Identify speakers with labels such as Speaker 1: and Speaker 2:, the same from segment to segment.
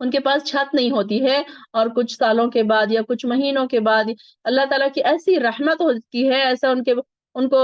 Speaker 1: ان کے پاس چھت نہیں ہوتی ہے، اور کچھ سالوں کے بعد یا کچھ مہینوں کے بعد اللہ تعالیٰ کی ایسی رحمت ہوتی ہے، ایسا ان کو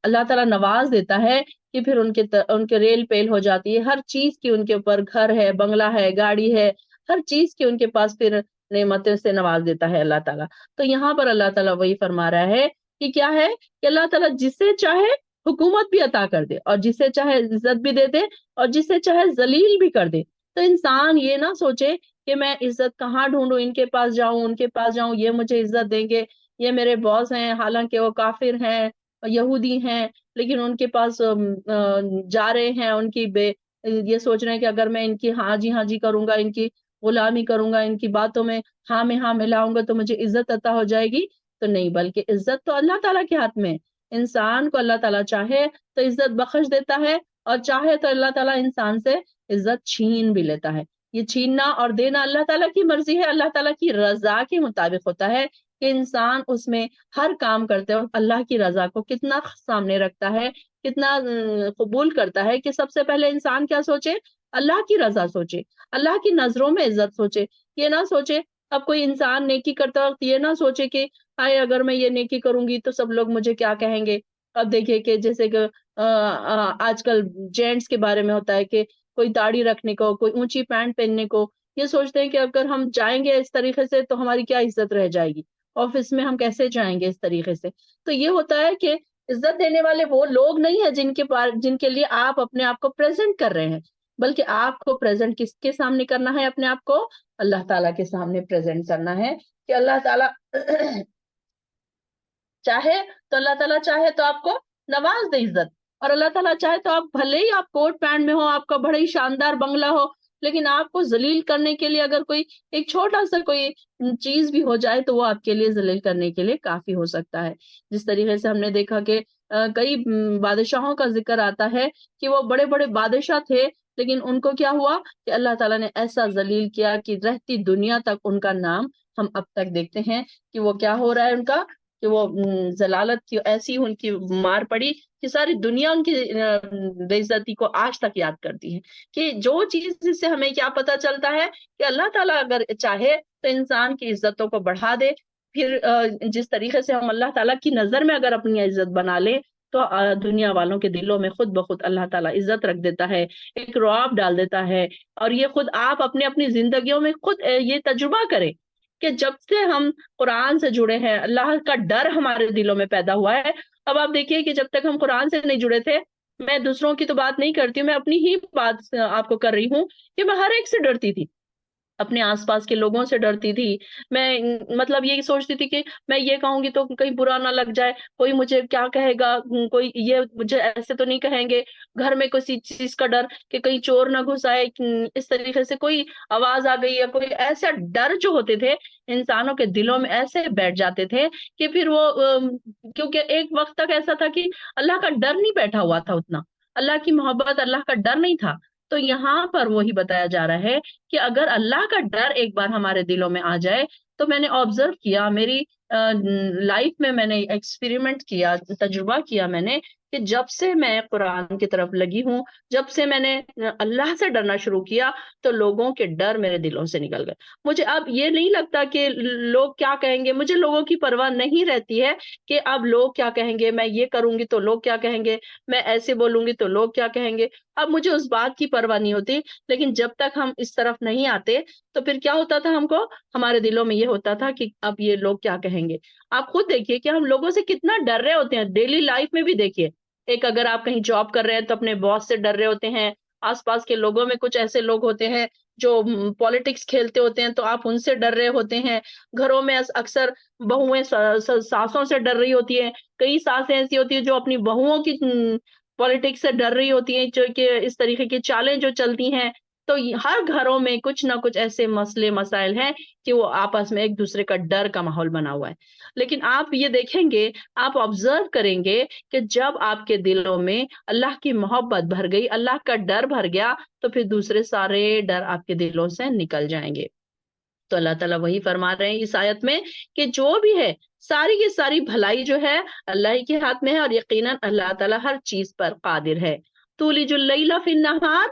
Speaker 1: اللہ تعالیٰ نواز دیتا ہے کہ پھر ان کے ریل پیل ہو جاتی ہے، ہر چیز کی ان کے اوپر، گھر ہے، بنگلہ ہے، گاڑی ہے، ہر چیز کی ان کے پاس پھر نعمتوں سے نواز دیتا ہے اللہ تعالیٰ۔ تو یہاں پر اللہ تعالیٰ وہی فرما رہا ہے کہ کیا ہے کہ اللہ تعالیٰ جسے چاہے حکومت بھی عطا کر دے، اور جسے چاہے عزت بھی دے دے، اور جسے چاہے ذلیل بھی کر دے۔ تو انسان یہ نہ سوچے کہ میں عزت کہاں ڈھونڈوں، ان کے پاس جاؤں، ان کے پاس جاؤں، یہ مجھے عزت دیں گے، یہ میرے باس ہیں، حالانکہ وہ کافر ہیں، یہودی ہیں، لیکن ان کے پاس جا رہے ہیں، ان کی یہ سوچ رہے ہیں کہ اگر میں ان کی ہاں جی کروں گا، ان کی غلامی کروں گا، ان کی باتوں میں ہاں میں ہاں ملاؤں گا تو مجھے عزت عطا ہو جائے گی۔ تو نہیں، بلکہ عزت تو اللہ تعالیٰ کے ہاتھ میں ہے۔ انسان کو اللہ تعالیٰ چاہے تو عزت بخش دیتا ہے، اور چاہے تو اللہ تعالیٰ انسان سے عزت چھین بھی لیتا ہے۔ یہ چھیننا اور دینا اللہ تعالیٰ کی مرضی ہے، اللہ تعالیٰ کی رضا کے مطابق ہوتا ہے کہ انسان اس میں ہر کام کرتے وقت اللہ کی رضا کو کتنا سامنے رکھتا ہے، کتنا قبول کرتا ہے، کہ سب سے پہلے انسان کیا سوچے؟ اللہ کی رضا سوچے، اللہ کی نظروں میں عزت سوچے۔ یہ نہ سوچے، اب کوئی انسان نیکی کرتا وقت یہ نہ سوچے کہ آئے اگر میں یہ نیکی کروں گی تو سب لوگ مجھے کیا کہیں گے۔ اب دیکھیے کہ جیسے کہ آج کل جینٹس کے بارے میں ہوتا ہے کہ کوئی داڑھی رکھنے کو، کوئی اونچی پینٹ پہننے کو، یہ سوچتے ہیں کہ اگر ہم جائیں گے اس طریقے سے تو ہماری کیا عزت رہ جائے گی، آفس میں ہم کیسے جائیں گے اس طریقے سے۔ تو یہ ہوتا ہے کہ عزت دینے والے وہ لوگ نہیں ہیں جن کے لیے آپ اپنے آپ کو پریزنٹ کر رہے ہیں، بلکہ آپ کو پریزنٹ کس کے سامنے کرنا ہے؟ اپنے آپ کو اللہ تعالیٰ کے سامنے پریزنٹ کرنا ہے، کہ اللہ تعالیٰ چاہے تو اللہ تعالیٰ چاہے تو آپ کو نواز دے عزت، اور اللہ تعالیٰ چاہے تو آپ بھلے ہی آپ کوٹ پینٹ میں ہو، آپ کا بڑا ہی شاندار بنگلہ ہو، لیکن آپ کو ذلیل کرنے کے لیے اگر کوئی ایک چھوٹا سا کوئی چیز بھی ہو جائے تو وہ آپ کے لیے ذلیل کرنے کے لیے کافی ہو سکتا ہے۔ جس طریقے سے ہم نے دیکھا کہ کئی بادشاہوں کا ذکر آتا ہے کہ وہ بڑے بڑے بادشاہ تھے، لیکن ان کو کیا ہوا کہ اللہ تعالیٰ نے ایسا ذلیل کیا کہ رہتی دنیا تک ان کا نام ہم اب تک دیکھتے ہیں کہ وہ کیا ہو رہا ہے ان کا، کہ وہ ذلالت کی ایسی ان کی مار پڑی کہ ساری دنیا ان کی بے عزتی کو آج تک یاد کرتی ہے۔ کہ جو چیز سے ہمیں کیا پتہ چلتا ہے کہ اللہ تعالیٰ اگر چاہے تو انسان کی عزتوں کو بڑھا دے، پھر جس طریقے سے ہم اللہ تعالیٰ کی نظر میں اگر اپنی عزت بنا لیں تو دنیا والوں کے دلوں میں خود بخود اللہ تعالیٰ عزت رکھ دیتا ہے، ایک رعب ڈال دیتا ہے۔ اور یہ خود آپ اپنی زندگیوں میں خود یہ تجربہ کریں کہ جب سے ہم قرآن سے جڑے ہیں، اللہ کا ڈر ہمارے دلوں میں پیدا ہوا ہے۔ اب آپ دیکھیے کہ جب تک ہم قرآن سے نہیں جڑے تھے، میں دوسروں کی تو بات نہیں کرتی ہوں، میں اپنی ہی بات آپ کو کر رہی ہوں کہ میں ہر ایک سے ڈرتی تھی، اپنے آس پاس کے لوگوں سے ڈرتی تھی۔ میں مطلب یہی سوچتی تھی کہ میں یہ کہوں گی تو کہیں برا نہ لگ جائے، کوئی مجھے کیا کہے گا، کوئی یہ مجھے ایسے تو نہیں کہیں گے، گھر میں کسی چیز کا ڈر کہ کہیں چور نہ گھس آئے، اس طریقے سے کوئی آواز آ گئی، یا کوئی ایسا ڈر جو ہوتے تھے انسانوں کے دلوں میں ایسے بیٹھ جاتے تھے کہ پھر وہ کیونکہ ایک وقت تک ایسا تھا کہ اللہ کا ڈر نہیں بیٹھا ہوا تھا اتنا، اللہ کی محبت، اللہ کا ڈر نہیں تھا۔ تو یہاں پر وہی بتایا جا رہا ہے کہ اگر اللہ کا ڈر ایک بار ہمارے دلوں میں آ جائے، تو میں نے آبزرو کیا، میری لائف میں نے ایکسپیریمنٹ کیا، تجربہ کیا میں نے، کہ جب سے میں قرآن کی طرف لگی ہوں، جب سے میں نے اللہ سے ڈرنا شروع کیا، تو لوگوں کے ڈر میرے دلوں سے نکل گئے۔ مجھے اب یہ نہیں لگتا کہ لوگ کیا کہیں گے، مجھے لوگوں کی پرواہ نہیں رہتی ہے کہ اب لوگ کیا کہیں گے، میں یہ کروں گی تو لوگ کیا کہیں گے، میں ایسے بولوں گی تو لوگ کیا کہیں گے۔ اب مجھے اس بات کی پرواہ نہیں ہوتی، لیکن جب تک ہم اس طرف نہیں آتے تو پھر کیا ہوتا تھا، ہم کو ہمارے دلوں میں یہ ہوتا تھا کہ اب یہ لوگ کیا کہیں گے۔ آپ خود دیکھیے کہ ہم لوگوں سے کتنا ڈر رہے ہوتے ہیں، ڈیلی لائف میں بھی دیکھیے، ایک اگر آپ کہیں جاب کر رہے ہیں تو اپنے باس سے ڈر رہے ہوتے ہیں، آس پاس کے لوگوں میں کچھ ایسے لوگ ہوتے ہیں جو پالیٹکس کھیلتے ہوتے ہیں تو آپ ان سے ڈر رہے ہوتے ہیں، گھروں میں اکثر بہویں ساسوں سے ڈر رہی ہوتی ہیں، کئی ساسیں ایسی ہوتی ہیں جو اپنی بہوؤں کی پالیٹکس سے ڈر رہی ہوتی ہیں، جو کہ اس طریقے کی چالیں جو چلتی ہیں۔ تو ہر گھروں میں کچھ نہ کچھ ایسے مسئلے مسائل ہیں کہ وہ آپس میں ایک دوسرے کا ڈر کا ماحول بنا ہوا ہے۔ لیکن آپ یہ دیکھیں گے، آپ آبزرو کریں گے کہ جب آپ کے دلوں میں اللہ کی محبت بھر گئی، اللہ کا ڈر بھر گیا، تو پھر دوسرے سارے ڈر آپ کے دلوں سے نکل جائیں گے۔ تو اللہ تعالیٰ وہی فرما رہے ہیں اس آیت میں کہ جو بھی ہے، ساری کی ساری بھلائی جو ہے اللہ ہی کے ہاتھ میں ہے، اور یقیناً اللہ تعالیٰ ہر چیز پر قادر ہے۔ تولج اللیل فی النہار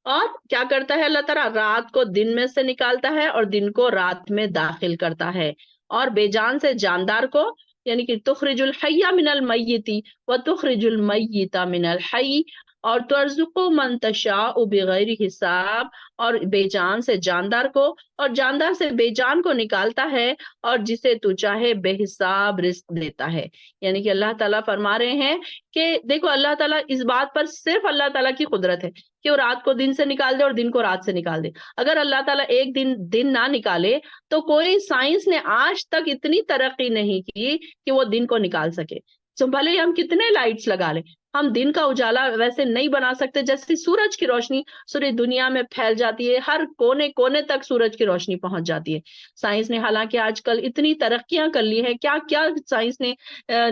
Speaker 1: اور کیا کرتا ہے اللہ تعالیٰ؟ رات کو دن میں سے نکالتا ہے اور دن کو رات میں داخل کرتا ہے، اور بے جان سے جاندار کو، یعنی کہ تخرج الحی من المیت و تخرج المیت من الحی، اور ترزق من تشاء بغیر حساب، اور بے جان سے جاندار کو اور جاندار سے بے جان کو نکالتا ہے، اور جسے تو چاہے بے حساب رزق دیتا ہے۔ یعنی کہ اللہ تعالیٰ فرما رہے ہیں کہ دیکھو، اللہ تعالیٰ اس بات پر صرف اللہ تعالیٰ کی قدرت ہے کہ وہ رات کو دن سے نکال دے اور دن کو رات سے نکال دے۔ اگر اللہ تعالیٰ ایک دن نہ نکالے تو کوئی سائنس نے آج تک اتنی ترقی نہیں کی کہ وہ دن کو نکال سکے۔ تو بھلے ہی ہم کتنے لائٹس لگا لیں، ہم دن کا اجالا ویسے نہیں بنا سکتے جیسے سورج کی روشنی سوری دنیا میں پھیل جاتی ہے، ہر کونے کونے تک سورج کی روشنی پہنچ جاتی ہے۔ سائنس نے حالانکہ آج کل اتنی ترقیاں کر لی ہے، کیا کیا سائنس نے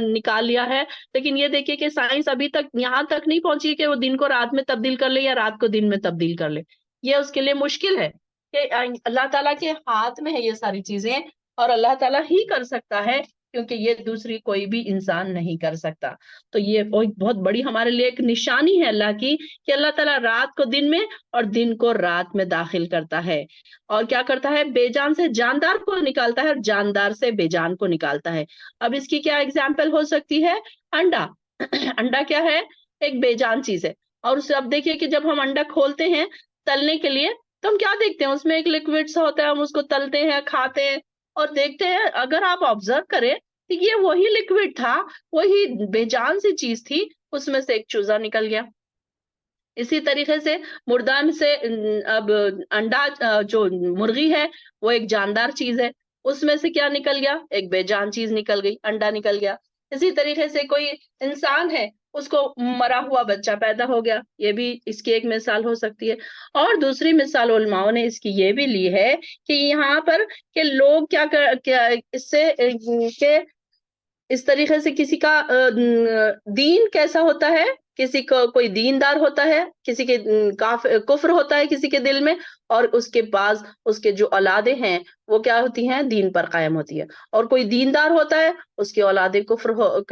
Speaker 1: نکال لیا ہے، لیکن یہ دیکھیے کہ سائنس ابھی تک یہاں تک نہیں پہنچی کہ وہ دن کو رات میں تبدیل کر لے یا رات کو دن میں تبدیل کر لے۔ یہ اس کے لیے مشکل ہے کہ اللہ تعالیٰ کے ہاتھ میں ہے یہ ساری چیزیں، اور اللہ تعالیٰ ہی کر سکتا ہے، کیونکہ یہ دوسری کوئی بھی انسان نہیں کر سکتا۔ تو یہ بہت بڑی ہمارے لیے ایک نشانی ہے اللہ کی کہ اللہ تعالیٰ رات کو دن میں اور دن کو رات میں داخل کرتا ہے، اور کیا کرتا ہے؟ بے جان سے جاندار کو نکالتا ہے اور جاندار سے بے جان کو نکالتا ہے۔ اب اس کی کیا ایگزامپل ہو سکتی ہے؟ انڈا۔ انڈا کیا ہے؟ ایک بے جان چیز ہے، اور اسے اب دیکھیے کہ جب ہم انڈا کھولتے ہیں تلنے کے لیے تو ہم کیا دیکھتے ہیں؟ اس میں ایک لکوڈ سا ہوتا ہے، ہم اس کو تلتے ہیں، کھاتے ہیں اور دیکھتے ہیں۔ اگر آپ آبزرو کریں تو یہ وہی لکوڈ تھا، وہی بے جان سی چیز تھی، اس میں سے ایک چوزا نکل گیا۔ اسی طریقے سے مردہ سے اب انڈا جو مرغی ہے وہ ایک جاندار چیز ہے، اس میں سے کیا نکل گیا؟ ایک بے جان چیز نکل گئی، انڈا نکل گیا۔ اسی طریقے سے کوئی انسان ہے، اس کو مرا ہوا بچہ پیدا ہو گیا، یہ بھی اس کی ایک مثال ہو سکتی ہے۔ اور دوسری مثال علماؤں نے اس کی یہ بھی لی ہے کہ یہاں پر کہ لوگ کیا اس سے کہ اس طریقے سے کسی کا دین کیسا ہوتا ہے، کسی کو کوئی دیندار ہوتا ہے، کسی کے کفر ہوتا ہے کسی کے دل میں، اور اس کے پاس اس کے جو اولادیں ہیں وہ کیا ہوتی ہیں؟ دین پر قائم ہوتی ہے، اور کوئی دیندار ہوتا ہے اس کی اولادیں کفر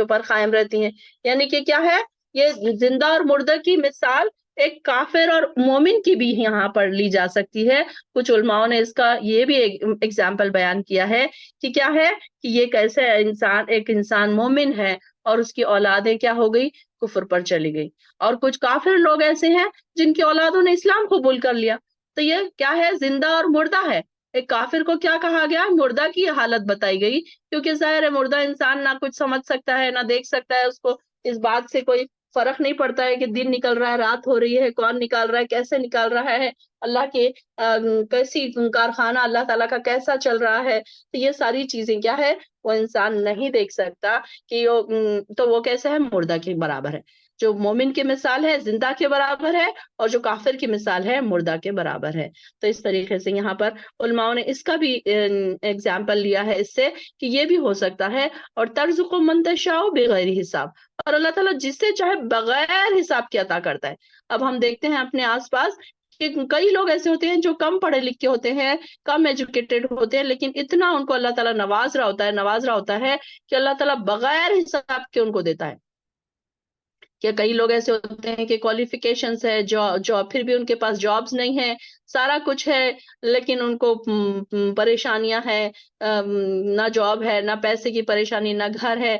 Speaker 1: پر قائم رہتی ہیں۔ یعنی کہ کیا ہے؟ یہ زندہ اور مردہ کی مثال ایک کافر اور مومن کی بھی یہاں پر لی جا سکتی ہے۔ کچھ علماؤں نے اس کا یہ بھی ایک ایگزامپل بیان کیا ہے کہ کیا ہے کہ یہ کیسے ایک انسان مومن ہے اور اس کی اولادیں کیا ہو گئی؟ کفر پر چلی گئی، اور کچھ کافر لوگ ایسے ہیں جن کی اولادوں نے اسلام قبول کر لیا۔ تو یہ کیا ہے؟ زندہ اور مردہ ہے۔ ایک کافر کو کیا کہا گیا؟ مردہ کی حالت بتائی گئی، کیونکہ ظاہر ہے مردہ انسان نہ کچھ سمجھ سکتا ہے نہ دیکھ سکتا ہے، اس کو اس بات سے کوئی فرق نہیں پڑتا ہے کہ دن نکل رہا ہے، رات ہو رہی ہے، کون نکال رہا ہے، کیسے نکال رہا ہے، اللہ کے کیسی کارخانہ اللہ تعالیٰ کا کیسا چل رہا ہے۔ تو یہ ساری چیزیں کیا ہے؟ وہ انسان نہیں دیکھ سکتا کہ تو وہ کیسے ہے؟ مردہ کے برابر ہے۔ جو مومن کی مثال ہے زندہ کے برابر ہے، اور جو کافر کی مثال ہے مردہ کے برابر ہے۔ تو اس طریقے سے یہاں پر علماؤں نے اس کا بھی ایگزامپل لیا ہے اس سے کہ یہ بھی ہو سکتا ہے۔ اور ترزق من تشاء بغیر حساب، اور اللہ تعالیٰ جس سے چاہے بغیر حساب کے عطا کرتا ہے۔ اب ہم دیکھتے ہیں اپنے آس پاس کہ کئی لوگ ایسے ہوتے ہیں جو کم پڑھے لکھے ہوتے ہیں، کم ایجوکیٹڈ ہوتے ہیں، لیکن اتنا ان کو اللہ تعالیٰ نواز رہا ہوتا ہے کہ اللہ تعالیٰ بغیر حساب کے ان کو دیتا ہے۔ کہ کئی لوگ ایسے ہوتے ہیں کہ کوالیفیکیشنز ہے، جاب پھر بھی ان کے پاس جابز نہیں ہے، سارا کچھ ہے لیکن ان کو پریشانیاں ہیں، نہ جاب ہے، نہ پیسے کی پریشانی، نہ گھر ہے،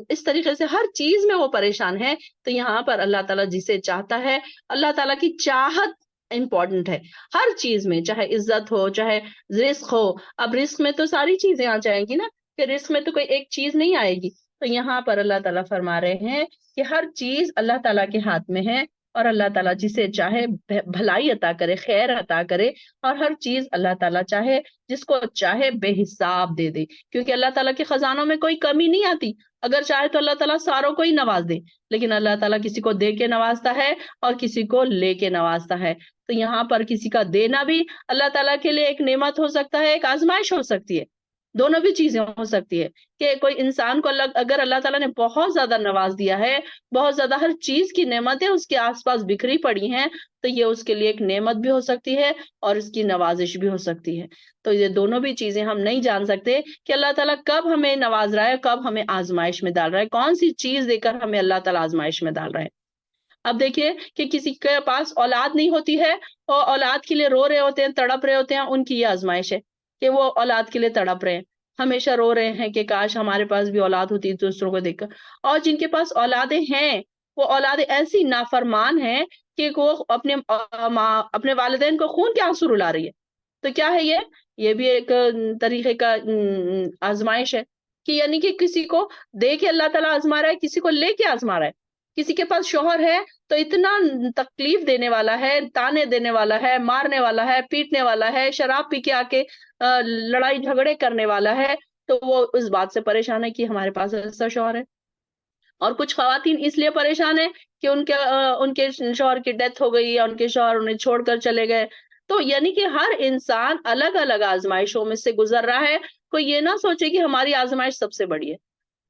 Speaker 1: اس طریقے سے ہر چیز میں وہ پریشان ہے۔ تو یہاں پر اللہ تعالیٰ جسے چاہتا ہے، اللہ تعالیٰ کی چاہت امپورٹنٹ ہے ہر چیز میں، چاہے عزت ہو، چاہے رزق ہو۔ اب رزق میں تو ساری چیزیں آ جائیں گی نا، کہ رزق میں تو کوئی ایک چیز نہیں آئے گی۔ تو یہاں پر اللہ تعالیٰ فرما رہے ہیں کہ ہر چیز اللہ تعالیٰ کے ہاتھ میں ہے، اور اللہ تعالیٰ جسے چاہے بھلائی عطا کرے، خیر عطا کرے، اور ہر چیز اللہ تعالیٰ چاہے جس کو چاہے بے حساب دے دے، کیونکہ اللہ تعالیٰ کے خزانوں میں کوئی کمی نہیں آتی۔ اگر چاہے تو اللہ تعالیٰ ساروں کو ہی نواز دے، لیکن اللہ تعالیٰ کسی کو دے کے نوازتا ہے اور کسی کو لے کے نوازتا ہے۔ تو یہاں پر کسی کا دینا بھی اللہ تعالیٰ کے لیے ایک نعمت ہو سکتا ہے، ایک آزمائش ہو سکتی ہے، دونوں بھی چیزیں ہو سکتی ہے۔ کہ کوئی انسان کو اگر اللہ تعالیٰ نے بہت زیادہ نواز دیا ہے، بہت زیادہ ہر چیز کی نعمتیں اس کے آس پاس بکھری پڑی ہیں، تو یہ اس کے لیے ایک نعمت بھی ہو سکتی ہے اور اس کی نوازش بھی ہو سکتی ہے۔ تو یہ دونوں بھی چیزیں ہم نہیں جان سکتے کہ اللہ تعالیٰ کب ہمیں نواز رہا ہے، کب ہمیں آزمائش میں ڈال رہا ہے، کون سی چیز دے کر ہمیں اللہ تعالیٰ آزمائش میں ڈال رہا ہے۔ اب دیکھیے کہ کسی کے پاس اولاد نہیں ہوتی ہے اور اولاد کے لیے رو رہے ہوتے ہیں، تڑپ رہے ہوتے ہیں، ان کی یہ آزمائش ہے کہ وہ اولاد کے لیے تڑپ رہے ہیں، ہمیشہ رو رہے ہیں کہ کاش ہمارے پاس بھی اولاد ہوتی دوسروں کو دیکھ کر۔ اور جن کے پاس اولادیں ہیں وہ اولادیں ایسی نافرمان ہیں کہ وہ اپنے والدین کو خون کے آنسو رلا رہی ہے۔ تو کیا ہے یہ بھی ایک طریقے کا آزمائش ہے کہ یعنی کہ کسی کو دے کے اللہ تعالیٰ آزما رہا ہے، کسی کو لے کے آزما رہا ہے۔ کسی کے پاس شوہر ہے تو اتنا تکلیف دینے والا ہے، تانے دینے والا ہے، مارنے والا ہے، پیٹنے والا ہے، شراب پی کے آ کے لڑائی جھگڑے کرنے والا ہے، تو وہ اس بات سے پریشان ہے کہ ہمارے پاس ایسا شوہر ہے۔ اور کچھ خواتین اس لیے پریشان ہیں کہ ان کے شوہر کی ڈیتھ ہو گئی یا ان کے شوہر انہیں چھوڑ کر چلے گئے۔ تو یعنی کہ ہر انسان الگ الگ آزمائشوں میں سے گزر رہا ہے، کوئی یہ نہ سوچے کہ ہماری آزمائش سب سے بڑی ہے۔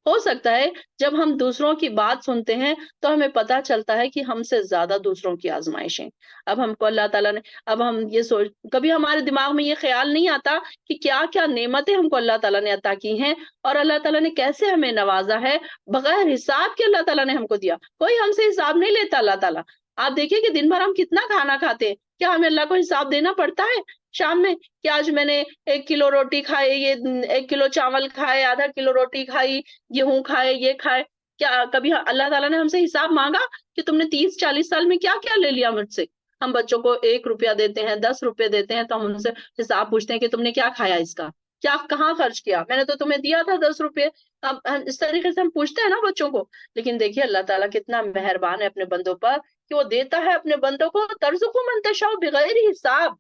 Speaker 1: ہو سکتا ہے جب ہم دوسروں کی بات سنتے ہیں تو ہمیں پتا چلتا ہے کہ ہم سے زیادہ دوسروں کی آزمائشیں اب ہم کو اللہ تعالیٰ نے، اب ہم یہ سوچ، کبھی ہمارے دماغ میں یہ خیال نہیں آتا کہ کیا کیا نعمتیں ہم کو اللہ تعالیٰ نے عطا کی ہیں اور اللہ تعالیٰ نے کیسے ہمیں نوازا ہے، بغیر حساب کے اللہ تعالیٰ نے ہم کو دیا، کوئی ہم سے حساب نہیں لیتا اللہ تعالیٰ۔ آپ دیکھیے کہ دن بھر ہم کتنا کھانا کھاتے ہیں، کیا ہمیں اللہ کو حساب دینا پڑتا ہے شام میں کہ آج میں نے 1 کلو روٹی کھائی، یہ 1 کلو چاول کھائے، آدھا کلو روٹی کھائی، گیہوں کھائے، یہ کھائے؟ کیا کبھی اللہ تعالیٰ نے ہم سے حساب مانگا کہ تم نے 30-40 سال میں کیا کیا لے لیا مجھ سے؟ ہم بچوں کو 1 روپیہ دیتے ہیں، 10 روپے دیتے ہیں، تو ہم ان سے حساب پوچھتے ہیں کہ تم نے کیا کھایا، اس کا کیا کہاں خرچ کیا، میں نے تو تمہیں دیا تھا 10 روپے۔ اب اس طریقے سے ہم پوچھتے ہیں نا بچوں کو، لیکن دیکھیے اللہ تعالیٰ کتنا مہربان ہے اپنے بندوں پر کہ وہ دیتا ہے اپنے بندوں کو، ترزق من تشاء بغیر حساب،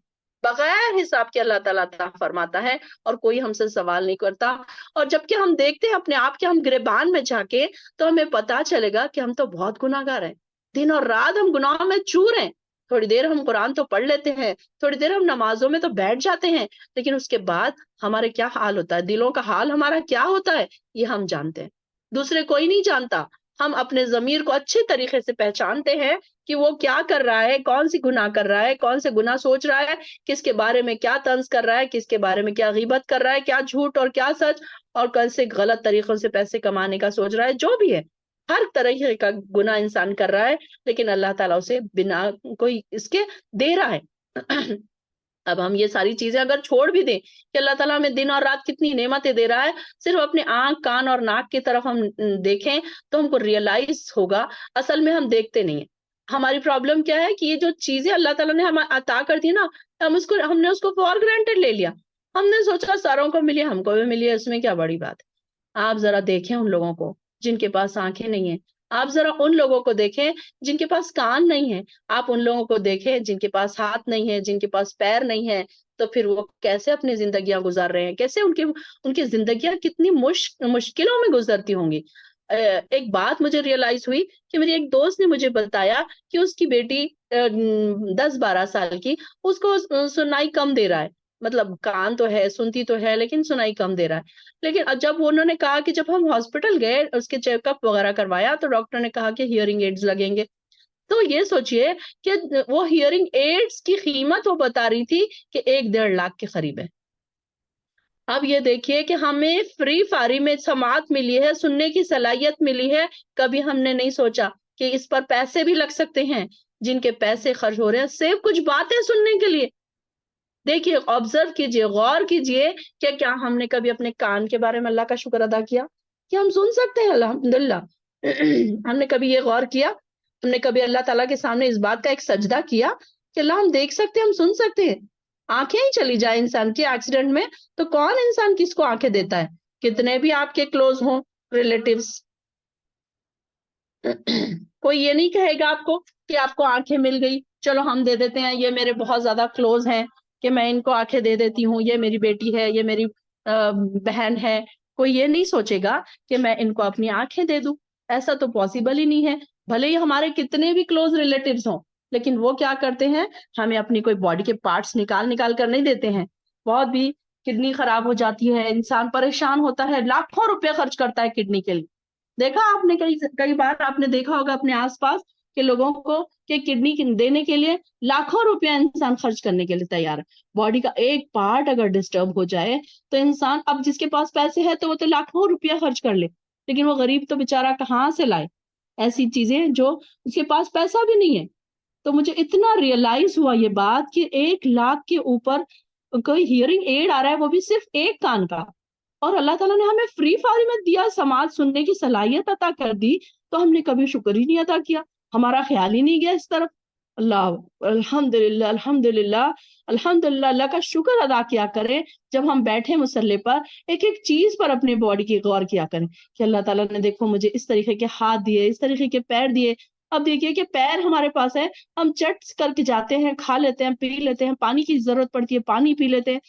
Speaker 1: بغیر حساب کے اللہ تعالیٰ عطا فرماتا ہے اور کوئی ہم سے سوال نہیں کرتا۔ اور جبکہ ہم دیکھتے ہیں اپنے آپ کے ہم گریبان میں جا کے تو ہمیں پتا چلے گا کہ ہم تو بہت گناہ گار ہیں، دن اور رات ہم گناہوں میں چور ہیں۔ تھوڑی دیر ہم قرآن تو پڑھ لیتے ہیں، تھوڑی دیر ہم نمازوں میں تو بیٹھ جاتے ہیں، لیکن اس کے بعد ہمارے کیا حال ہوتا ہے، دلوں کا حال ہمارا کیا ہوتا ہے، یہ ہم جانتے ہیں، دوسرے کوئی نہیں جانتا۔ ہم اپنے ضمیر کو اچھے طریقے سے پہچانتے ہیں کہ وہ کیا کر رہا ہے، کون سی گناہ کر رہا ہے، کون سے گناہ سوچ رہا ہے، کس کے بارے میں کیا طنز کر رہا ہے، کس کے بارے میں کیا غیبت کر رہا ہے، کیا جھوٹ اور کیا سچ، اور کیسے غلط طریقوں سے پیسے کمانے کا سوچ رہا ہے، جو بھی ہے ہر طرح کا گناہ انسان کر رہا ہے، لیکن اللہ تعالیٰ اسے بنا کوئی اس کے دے رہا ہے۔ اب ہم یہ ساری چیزیں اگر چھوڑ بھی دیں کہ اللہ تعالیٰ ہمیں دن اور رات کتنی نعمتیں دے رہا ہے، صرف اپنے آنکھ، کان اور ناک کی طرف ہم دیکھیں تو ہم کو ریئلائز ہوگا اصل میں ہم دیکھتے نہیں ہیں۔ ہماری پرابلم کیا ہے کہ یہ جو چیزیں اللہ تعالیٰ نے ہمیں عطا کر دی نا، ہم نے اس کو فار گرانٹیڈ لے لیا، ہم نے سوچا ساروں کو ملی، ہم کو بھی ملی ہے، اس میں کیا بڑی بات ہے۔ آپ ذرا دیکھیں ان لوگوں کو جن کے پاس آنکھیں نہیں ہیں، آپ ذرا ان لوگوں کو دیکھیں جن کے پاس کان نہیں ہے، آپ ان لوگوں کو دیکھیں جن کے پاس ہاتھ نہیں ہے، جن کے پاس پیر نہیں ہے، تو پھر وہ کیسے اپنی زندگیاں گزار رہے ہیں، کیسے ان کی زندگیاں کتنی مشکلوں میں گزرتی ہوں گی۔ ایک بات مجھے ریئلائز ہوئی کہ میری ایک دوست نے مجھے بتایا کہ اس کی بیٹی 10-12 سال کی، اس کو سنائی کم دے رہا ہے، مطلب کان تو ہے، سنتی تو ہے، لیکن سنائی کم دے رہا ہے۔ لیکن جب انہوں نے کہا کہ جب ہم ہاسپٹل گئے، اس کے چیک اپ وغیرہ کروایا، تو ڈاکٹر نے کہا کہ ہیئرنگ ایڈز لگیں گے۔ تو یہ سوچئے کہ وہ ہیئرنگ ایڈز کی قیمت وہ بتا رہی تھی کہ 1-1.5 لاکھ کے قریب ہے۔ اب یہ دیکھیے کہ ہمیں فری فاری میں سماعت ملی ہے، سننے کی صلاحیت ملی ہے، کبھی ہم نے نہیں سوچا کہ اس پر پیسے بھی لگ سکتے ہیں، جن کے پیسے خرچ ہو رہے ہیں صرف کچھ باتیں سننے کے لیے۔ دیکھیے، آبزرو کیجئے، غور کیجئے کہ کیا ہم نے کبھی اپنے کان کے بارے میں اللہ کا شکر ادا کیا کہ ہم سن سکتے ہیں الحمدللہ۔ ہم نے کبھی یہ غور کیا، ہم نے کبھی اللہ تعالیٰ کے سامنے اس بات کا ایک سجدہ کیا کہ اللہ ہم دیکھ سکتے ہیں، ہم سن سکتے ہیں۔ آنکھیں ہی چلی جائے انسان کی ایکسیڈنٹ میں تو کون انسان کس کو آنکھیں دیتا ہے، کتنے بھی آپ کے کلوز ہوں ریلیٹیوز، کوئی یہ نہیں کہے گا آپ کو کہ آپ کو آنکھیں مل گئی، چلو ہم دے دیتے ہیں، یہ میرے بہت زیادہ کلوز ہیں کہ میں ان کو آنکھیں دے دیتی ہوں، یہ میری بیٹی ہے، یہ میری بہن ہے۔ کوئی یہ نہیں سوچے گا کہ میں ان کو اپنی آنکھیں دے دوں، ایسا تو پاسبل ہی نہیں ہے، بھلے ہی ہمارے کتنے بھی کلوز ریلیٹیوز ہوں، لیکن وہ کیا کرتے ہیں، ہمیں اپنی کوئی باڈی کے پارٹس نکال کر نہیں دیتے ہیں۔ بہت بھی کڈنی خراب ہو جاتی ہے، انسان پریشان ہوتا ہے، لاکھوں روپے خرچ کرتا ہے کڈنی کے لیے۔ دیکھا آپ نے کئی بار آپ نے دیکھا ہوگا اپنے آس پاس کہ لوگوں کو کہ کڈنی دینے کے لیے لاکھوں روپیہ انسان خرچ کرنے کے لیے تیار ہے۔ باڈی کا ایک پارٹ اگر ڈسٹرب ہو جائے تو انسان، اب جس کے پاس پیسے ہے تو وہ تو لاکھوں روپیہ خرچ کر لے، لیکن وہ غریب تو بیچارہ کہاں سے لائے؟ ایسی چیزیں جو اس کے پاس پیسہ بھی نہیں ہے. تو مجھے اتنا ریئلائز ہوا یہ بات کہ 1 لاکھ کے اوپر کوئی ہیئرنگ ایڈ آ رہا ہے، وہ بھی صرف ایک کان کا، اور اللہ تعالیٰ نے ہمیں فری فاری میں دیا، سماعت سننے کی صلاحیت عطا کر دی، تو ہم نے کبھی شکر ہی نہیں ادا کیا، ہمارا خیال ہی نہیں گیا اس طرف. اللہ الحمدللہ الحمدللہ الحمدللہ، اللہ کا شکر ادا کیا کریں. جب ہم بیٹھے مسلح پر ایک ایک چیز پر اپنے باڈی کی غور کیا کریں کہ اللہ تعالیٰ نے دیکھو مجھے اس طریقے کے ہاتھ دیے، اس طریقے کے پیر دیے. اب دیکھیے کہ پیر ہمارے پاس ہے، ہم چٹ کر کے جاتے ہیں، کھا لیتے ہیں، پی لیتے ہیں، پانی کی ضرورت پڑتی ہے پانی پی لیتے ہیں.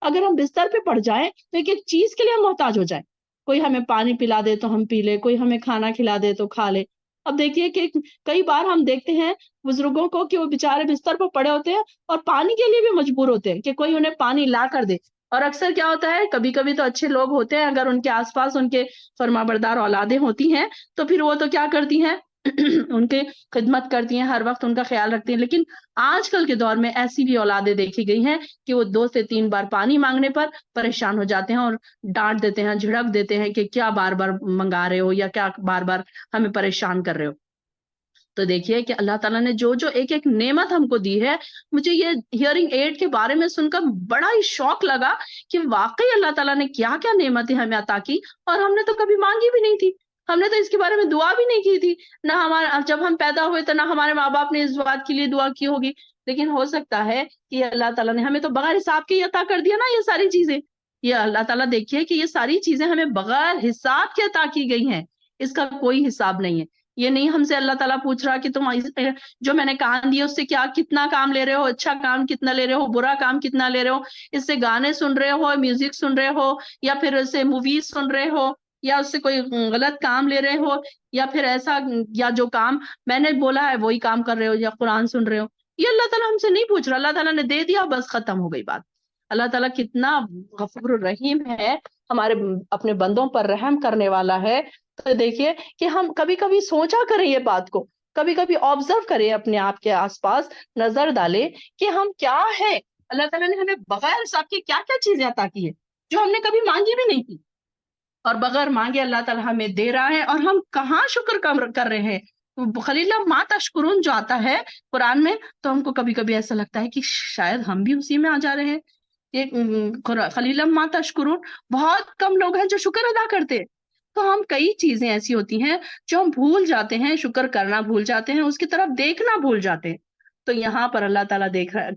Speaker 1: اگر ہم بستر پہ پڑ جائیں تو ایک ایک چیز کے لیے ہم محتاج ہو جائیں، کوئی ہمیں پانی پلا دے تو ہم پی لے، کوئی ہمیں کھانا کھلا دے تو کھا لے. اب دیکھیے کہ کئی بار ہم دیکھتے ہیں بزرگوں کو کہ وہ بےچارے بستر پر پڑے ہوتے ہیں اور پانی کے لیے بھی مجبور ہوتے ہیں کہ کوئی انہیں پانی لا کر دے. اور اکثر کیا ہوتا ہے، کبھی کبھی تو اچھے لوگ ہوتے ہیں، اگر ان کے آس پاس ان کے فرمانبردار اولادیں ہوتی ہیں تو پھر وہ تو کیا کرتی ہیں ان کے خدمت کرتی ہیں، ہر وقت ان کا خیال رکھتی ہیں. لیکن آج کل کے دور میں ایسی بھی اولادیں دیکھی گئی ہیں کہ وہ 2 سے 3 بار پانی مانگنے پر پریشان ہو جاتے ہیں اور ڈانٹ دیتے ہیں، جھڑک دیتے ہیں کہ کیا بار بار منگا رہے ہو یا کیا بار بار ہمیں پریشان کر رہے ہو. تو دیکھیے کہ اللہ تعالیٰ نے جو جو ایک ایک نعمت ہم کو دی ہے. مجھے یہ ہیئرنگ ایڈ کے بارے میں سن کر بڑا ہی شوق لگا کہ واقعی اللہ تعالیٰ نے کیا کیا نعمتیں ہمیں عطا کی، اور ہم نے تو کبھی مانگی بھی نہیں تھی، ہم نے تو اس کے بارے میں دعا بھی نہیں کی تھی. نہ ہمارا جب ہم پیدا ہوئے تو نہ ہمارے ماں باپ نے اس بات کے لیے دعا کی ہوگی. لیکن ہو سکتا ہے کہ اللہ تعالیٰ نے ہمیں تو بغیر حساب کے عطا کر دیا نا یہ ساری چیزیں. یہ اللہ تعالیٰ دیکھیے کہ یہ ساری چیزیں ہمیں بغیر حساب کے عطا کی گئی ہیں، اس کا کوئی حساب نہیں ہے. یہ نہیں ہم سے اللہ تعالیٰ پوچھ رہا کہ تم جو میں نے کان دیے اس سے کیا کتنا کام لے رہے ہو، اچھا کام کتنا لے رہے ہو، برا کام کتنا لے رہے ہو، اس سے گانے سن رہے ہو، میوزک سن رہے ہو، یا پھر اس سے موویز سن رہے ہو، یا اس سے کوئی غلط کام لے رہے ہو، یا پھر ایسا یا جو کام میں نے بولا ہے وہی کام کر رہے ہو، یا قرآن سن رہے ہو. یہ اللہ تعالیٰ ہم سے نہیں پوچھ رہا، اللہ تعالیٰ نے دے دیا بس ختم ہو گئی بات. اللہ تعالیٰ کتنا غفور الرحیم ہے، ہمارے اپنے بندوں پر رحم کرنے والا ہے. تو دیکھیے کہ ہم کبھی کبھی سوچا کریں یہ بات کو، کبھی کبھی آبزرو کریں اپنے آپ کے آس پاس، نظر ڈالیں کہ ہم کیا ہے. اللہ تعالیٰ نے ہمیں بغیر حساب کے کیا کیا چیزیں عطا کی ہے جو ہم نے کبھی مانگی بھی نہیں کی، اور بغیر مانگے اللہ تعالیٰ ہمیں دے رہا ہے، اور ہم کہاں شکر کر رہے ہیں. خلیل ما تشکرون جو آتا ہے قرآن میں، تو ہم کو کبھی کبھی ایسا لگتا ہے کہ شاید ہم بھی اسی میں آ جا رہے ہیں. خلیل ما تشکرون، بہت کم لوگ ہیں جو شکر ادا کرتے. تو ہم کئی چیزیں ایسی ہوتی ہیں جو ہم بھول جاتے ہیں، شکر کرنا بھول جاتے ہیں، اس کی طرف دیکھنا بھول جاتے ہیں. تو یہاں پر اللہ تعالیٰ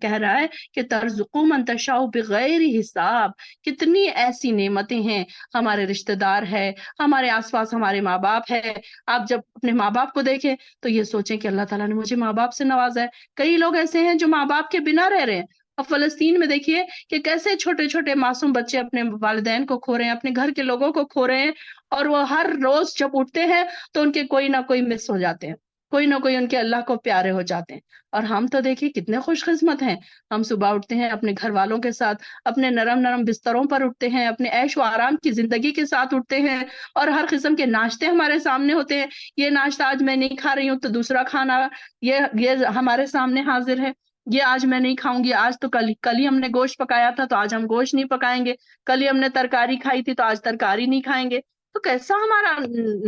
Speaker 1: کہہ رہا ہے کہ ترزقو من تشاء بغیر حساب. کتنی ایسی نعمتیں ہیں، ہمارے رشتہ دار ہے، ہمارے آس پاس ہمارے ماں باپ ہے. آپ جب اپنے ماں باپ کو دیکھیں تو یہ سوچیں کہ اللہ تعالیٰ نے مجھے ماں باپ سے نوازا ہے. کئی لوگ ایسے ہیں جو ماں باپ کے بنا رہ رہے ہیں. اب فلسطین میں دیکھیے کہ کیسے چھوٹے چھوٹے معصوم بچے اپنے والدین کو کھو رہے ہیں، اپنے گھر کے لوگوں کو کھو رہے ہیں، اور وہ ہر روز جب اٹھتے ہیں تو ان کے کوئی نہ کوئی مس ہو جاتے ہیں، کوئی نہ کوئی ان کے اللہ کو پیارے ہو جاتے ہیں. اور ہم تو دیکھیے کتنے خوش قسمت ہیں، ہم صبح اٹھتے ہیں اپنے گھر والوں کے ساتھ، اپنے نرم نرم بستروں پر اٹھتے ہیں، اپنے عیش و آرام کی زندگی کے ساتھ اٹھتے ہیں، اور ہر قسم کے ناشتے ہمارے سامنے ہوتے ہیں. یہ ناشتہ آج میں نہیں کھا رہی ہوں تو دوسرا کھانا یہ ہمارے سامنے حاضر ہے. یہ آج میں نہیں کھاؤں گی، آج تو کل ہی ہم نے گوشت پکایا تھا تو آج ہم گوشت نہیں پکائیں گے، کل ہی ہم نے ترکاری کھائی تھی تو آج ترکاری نہیں کھائیں گے. تو کیسا ہمارا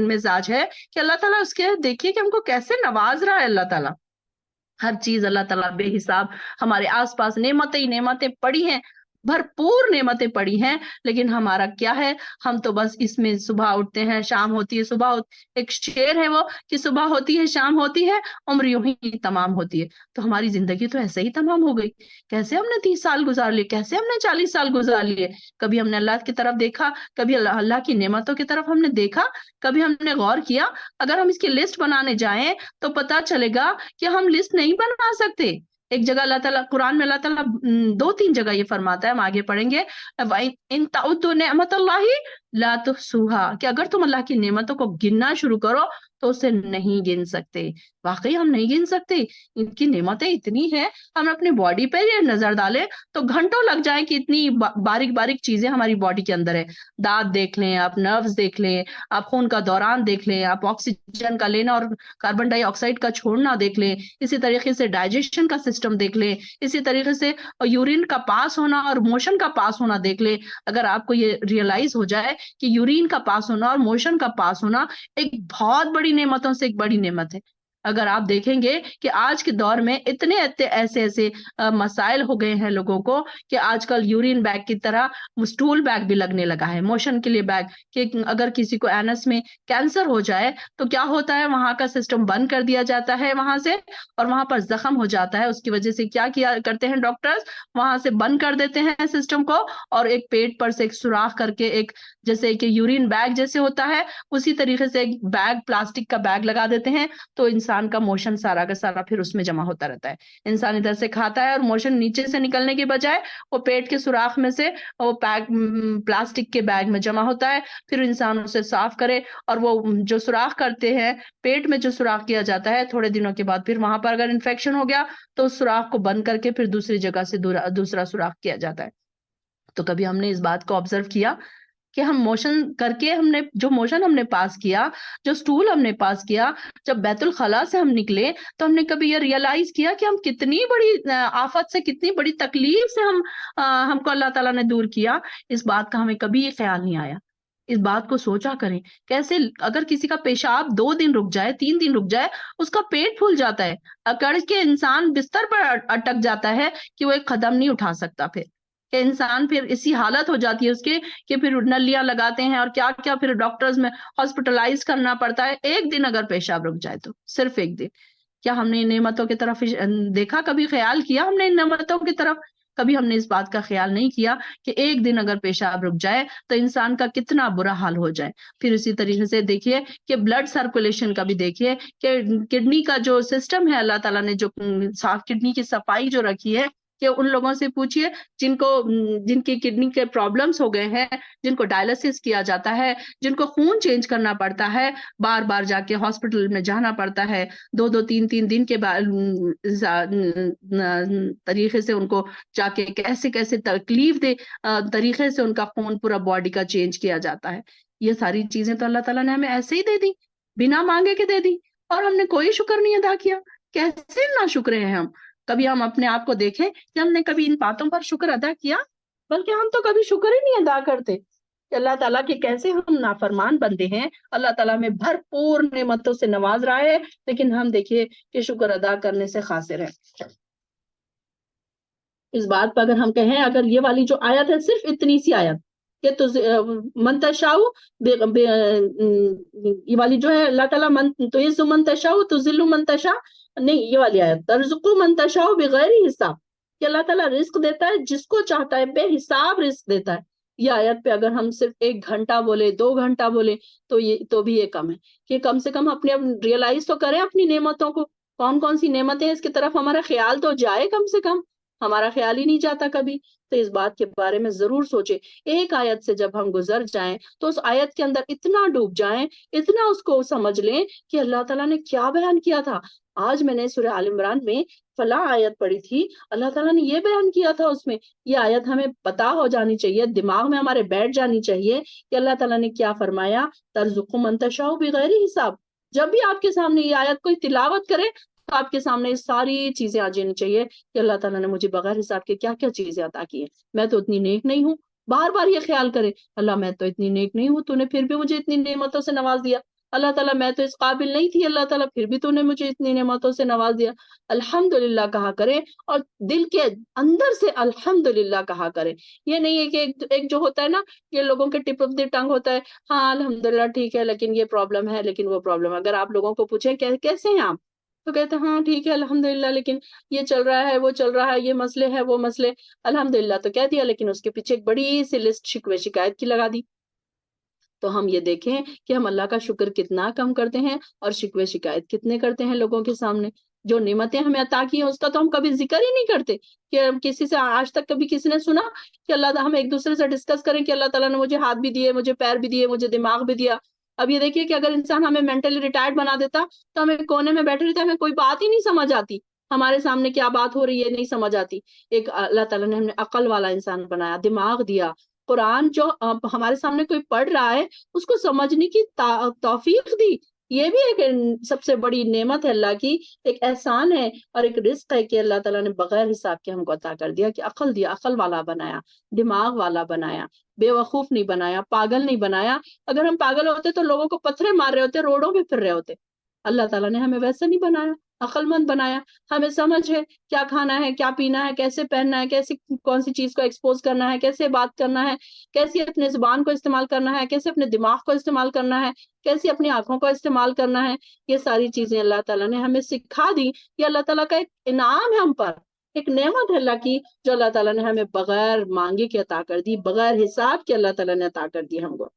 Speaker 1: مزاج ہے کہ اللہ تعالیٰ اس کے دیکھیے کہ ہم کو کیسے نواز رہا ہے. اللہ تعالیٰ ہر چیز، اللہ تعالیٰ بے حساب ہمارے آس پاس نعمتیں ہی نعمتیں پڑی ہیں، بھرپور نعمتیں پڑی ہیں. لیکن ہمارا کیا ہے، ہم تو بس اس میں صبح اٹھتے ہیں، شام ہوتی ہے، ایک شعر ہے وہ کہ صبح ہوتی ہے شام ہوتی ہے، عمر یوں ہی تمام ہوتی ہے. تو ہماری زندگی تو ایسے ہی تمام ہو گئی. کیسے ہم نے 30 سال گزار لیے، کیسے ہم نے 40 سال گزار لیے. کبھی ہم نے اللہ کی طرف دیکھا، کبھی اللہ کی نعمتوں کی طرف ہم نے دیکھا، کبھی ہم نے غور کیا. اگر ہم اس کی لسٹ بنانے جائیں تو پتا چلے گا کہ ہم لسٹ نہیں بنا سکتے. ایک جگہ اللہ تعالیٰ قرآن میں اللہ تعالیٰ 2-3 جگہ یہ فرماتا ہے، ہم آگے پڑھیں گے، ان تعدوا نعمت اللہ لا تحصوها، کہ اگر تم اللہ کی نعمتوں کو گننا شروع کرو تو اسے نہیں گن سکتے. واقعی ہم نہیں گن سکتے، ان کی نعمتیں اتنی ہیں. ہم اپنی باڈی پہ یہ نظر ڈالیں تو گھنٹوں لگ جائیں کہ اتنی باریک باریک چیزیں ہماری باڈی کے اندر ہے. دانت دیکھ لیں آپ، نروز دیکھ لیں آپ، خون کا دوران دیکھ لیں آپ، آکسیجن کا لینا اور کاربن ڈائی آکسائڈ کا چھوڑنا دیکھ لیں، اسی طریقے سے ڈائجیشن کا سسٹم دیکھ لیں، اسی طریقے سے یورین کا پاس ہونا اور موشن کا پاس ہونا دیکھ لیں. اگر آپ کو یہ ریئلائز ہو جائے کہ یورین کا پاس ہونا اور موشن کا پاس ہونا ایک بہت بڑی نعمتوں سے ایک بڑی نعمت ہے. اگر آپ دیکھیں گے کہ آج کے دور میں اتنے ایسے مسائل ہو گئے ہیں لوگوں کو کہ آج کل یورین بیگ کی طرح اسٹول بیگ بھی لگنے لگا ہے، موشن کے لیے بیگ، کہ اگر کسی کو اینس میں کینسر ہو جائے تو کیا ہوتا ہے، وہاں کا سسٹم بند کر دیا جاتا ہے وہاں سے، اور وہاں پر زخم ہو جاتا ہے. اس کی وجہ سے کیا کرتے ہیں ڈاکٹرز، وہاں سے بند کر دیتے ہیں سسٹم کو، اور ایک پیٹ پر سے ایک سوراخ کر کے، ایک جیسے کہ یورین بیگ جیسے ہوتا ہے اسی طریقے سے ایک بیگ، پلاسٹک کا بیگ لگا دیتے ہیں. تو انسان کا موشن سارا کا سارا پھر اس میں جمع ہوتا رہتا ہے. انسان ادھر سے کھاتا ہے اور موشن نیچے سے نکلنے کے بجائے وہ پیٹ کے سوراخ میں سے وہ پلاسٹک کے بیگ میں جمع ہوتا ہے. پھر انسان اسے صاف کرے، اور وہ جو سوراخ کرتے ہیں پیٹ میں، جو سوراخ کیا جاتا ہے تھوڑے دنوں کے بعد پھر وہاں پر اگر انفیکشن ہو گیا تو اس سوراخ کو بند کر کے پھر دوسری جگہ سے دوسرا سوراخ کیا جاتا ہے. تو کبھی ہم نے اس بات کو آبزرو کیا کہ ہم موشن کر کے، جو موشن ہم نے پاس کیا، جو سٹول ہم نے پاس کیا، جب بیت الخلاء سے ہم نکلے تو ہم نے کبھی یہ ریئلائز کیا کہ ہم کتنی بڑی آفت سے، کتنی بڑی تکلیف سے ہم کو اللہ تعالیٰ نے دور کیا. اس بات کا ہمیں کبھی خیال نہیں آیا. اس بات کو سوچا کریں، کیسے اگر کسی کا پیشاب 2 دن رک جائے، 3 دن رک جائے، اس کا پیٹ پھول جاتا ہے، اکڑ کے انسان بستر پر اٹک جاتا ہے کہ وہ ایک قدم نہیں اٹھا سکتا. پھر کہ انسان پھر اسی حالت ہو جاتی ہے اس کے کہ پھر نلیاں لگاتے ہیں اور کیا کیا، پھر ڈاکٹرز میں ہاسپٹلائز کرنا پڑتا ہے. ایک دن اگر پیشاب رک جائے تو، صرف ایک دن. کیا ہم نے ان نعمتوں کی طرف دیکھا، کبھی خیال کیا ہم نے ان نعمتوں کی طرف؟ کبھی ہم نے اس بات کا خیال نہیں کیا کہ ایک دن اگر پیشاب رک جائے تو انسان کا کتنا برا حال ہو جائے. پھر اسی طریقے سے دیکھیے کہ بلڈ سرکولیشن کا بھی دیکھیے کہ کڈنی کا جو سسٹم ہے، اللہ تعالیٰ نے جو صاف کڈنی کی صفائی جو رکھی ہے، کہ ان لوگوں سے پوچھئے جن کی کڈنی کے پرابلمز ہو گئے ہیں، جن کو ڈائلسس کیا جاتا ہے، جن کو خون چینج کرنا پڑتا ہے، بار بار جا کے ہاسپٹل میں جانا پڑتا ہے، 2-3 دن کے بعد طریقے سے ان کو جا کے کیسے تکلیف دے طریقے سے ان کا خون پورا باڈی کا چینج کیا جاتا ہے. یہ ساری چیزیں تو اللہ تعالیٰ نے ہمیں ایسے ہی دے دی، بنا مانگے کے دے دی، اور ہم نے کوئی شکر نہیں ادا کیا. کیسے نا شکرے ہیں ہم؟ کبھی ہم اپنے آپ کو دیکھیں کہ ہم نے کبھی ان باتوں پر شکر ادا کیا؟ بلکہ ہم تو کبھی شکر ہی نہیں ادا کرتے کہ اللہ تعالیٰ کے کیسے ہم نافرمان بندے ہیں. اللہ تعالیٰ ہمیں بھرپور نعمتوں سے نواز رہا ہے، لیکن ہم دیکھیے کہ شکر ادا کرنے سے قاصر ہیں. اس بات پر اگر ہم کہیں، اگر یہ والی جو آیت ہے، صرف اتنی سی آیت کہ تو منتشاؤ، یہ والی جو ہے اللہ تعالیٰ تو یہ منتشاؤ تو ذل منتشا، نہیں، یہ والی آیت ترزق منتشاؤ بغیر حساب، کہ اللہ تعالیٰ رزق دیتا ہے جس کو چاہتا ہے، بے حساب رزق دیتا ہے. یہ آیت پہ اگر ہم صرف 1 گھنٹہ بولے، 2 گھنٹہ بولے تو بھی یہ کم ہے کہ کم سے کم اپنے ریئلائز تو کریں اپنی نعمتوں کو، کون کون سی نعمتیں ہیں، اس کی طرف ہمارا خیال تو جائے. کم سے کم ہمارا خیال ہی نہیں جاتا کبھی. تو اس بات کے بارے میں ضرور سوچیں. ایک آیت سے جب ہم گزر جائیں تو اس آیت کے اندر اتنا ڈوب جائیں، اتنا اس کو سمجھ لیں کہ اللہ تعالیٰ نے کیا بیان کیا تھا. آج میں نے سورہ آل عمران میں فلاں آیت پڑھی تھی، اللہ تعالیٰ نے یہ بیان کیا تھا اس میں. یہ آیت ہمیں پتا ہو جانی چاہیے، دماغ میں ہمارے بیٹھ جانی چاہیے کہ اللہ تعالیٰ نے کیا فرمایا، ترزق من تشاء بغیر حساب. جب بھی آپ کے سامنے یہ آیت کوئی تلاوت کرے تو آپ کے سامنے یہ ساری چیزیں آ جانی چاہیے کہ اللہ تعالیٰ نے مجھے بغیر حساب کے کیا کیا چیزیں عطا کی ہیں. میں تو اتنی نیک نہیں ہوں. بار بار یہ خیال کرے، اللہ میں تو اتنی نیک نہیں ہوں، تو نے پھر بھی مجھے اتنی نعمتوں سے نواز دیا. اللہ تعالیٰ میں تو اس قابل نہیں تھی، اللہ تعالیٰ پھر بھی تو نے مجھے اتنی نعمتوں سے نواز دیا. الحمدللہ کہا کرے، اور دل کے اندر سے الحمدللہ کہا کرے. یہ نہیں ہے کہ ایک جو ہوتا ہے نا، یہ لوگوں کے ٹپ آف دی ٹنگ ہوتا ہے، ہاں الحمدللہ ٹھیک ہے، لیکن یہ پرابلم ہے، لیکن وہ پرابلم. اگر آپ لوگوں کو پوچھیں کیسے ہیں آپ، تو کہتے ہیں ہاں ٹھیک ہے الحمدللہ، لیکن یہ چل رہا ہے، وہ چل رہا ہے، یہ مسئلے ہے، وہ مسئلے. الحمدللہ تو کہہ دیا، لیکن اس کے پیچھے ایک بڑی سی لسٹ شکوے شکایت کی لگا دی. تو ہم یہ دیکھیں کہ ہم اللہ کا شکر کتنا کم کرتے ہیں اور شکوے شکایت کتنے کرتے ہیں لوگوں کے سامنے. جو نعمتیں ہمیں عطا کی ہیں اس کا تو ہم کبھی ذکر ہی نہیں کرتے. کہ کسی سے آج تک کبھی کسی نے سنا کہ اللہ تعالیٰ، ہم ایک دوسرے سے ڈسکس کریں کہ اللہ تعالیٰ نے مجھے ہاتھ بھی دیے، مجھے پیر بھی دیے، مجھے دماغ بھی دیا. اب یہ دیکھیے کہ اگر انسان ہمیں مینٹلی ریٹائرڈ بنا دیتا تو ہمیں کونے میں بیٹھے رہتے، ہمیں کوئی بات ہی نہیں سمجھ آتی، ہمارے سامنے کیا بات ہو رہی ہے نہیں سمجھ آتی. ایک اللہ تعالیٰ نے ہمیں عقل والا انسان بنایا، دماغ دیا. قرآن جو ہمارے سامنے کوئی پڑھ رہا ہے اس کو سمجھنے کی توفیق دی. یہ بھی ایک سب سے بڑی نعمت ہے اللہ کی، ایک احسان ہے اور ایک رزق ہے کہ اللہ تعالیٰ نے بغیر حساب کے ہم کو عطا کر دیا، کہ عقل دیا، عقل والا بنایا، دماغ والا بنایا، بے وقوف نہیں بنایا، پاگل نہیں بنایا۔ اگر ہم پاگل ہوتے تو لوگوں کو پتھرے مار رہے ہوتے، روڈوں پہ پھر رہے ہوتے۔ اللہ تعالیٰ نے ہمیں ویسے نہیں بنایا، عقل مند بنایا، ہمیں سمجھ ہے کیا کھانا ہے، کیا پینا ہے، کیسے پہننا ہے، کیسے کون سی چیز کو ایکسپوز کرنا ہے، کیسے بات کرنا ہے، کیسے اپنے زبان کو استعمال کرنا ہے، کیسے اپنے دماغ کو استعمال کرنا ہے، کیسے اپنی آنکھوں کو استعمال کرنا ہے۔ یہ ساری چیزیں اللہ تعالیٰ نے ہمیں سکھا دی۔ یہ اللہ تعالیٰ کا ایک انعام ہے ہم پر، ایک نعمت ہے اللہ کی، جو اللہ تعالیٰ نے ہمیں بغیر مانگے کے عطا کر دی، بغیر حساب کے اللہ تعالیٰ نے عطا کر دی ہم کو۔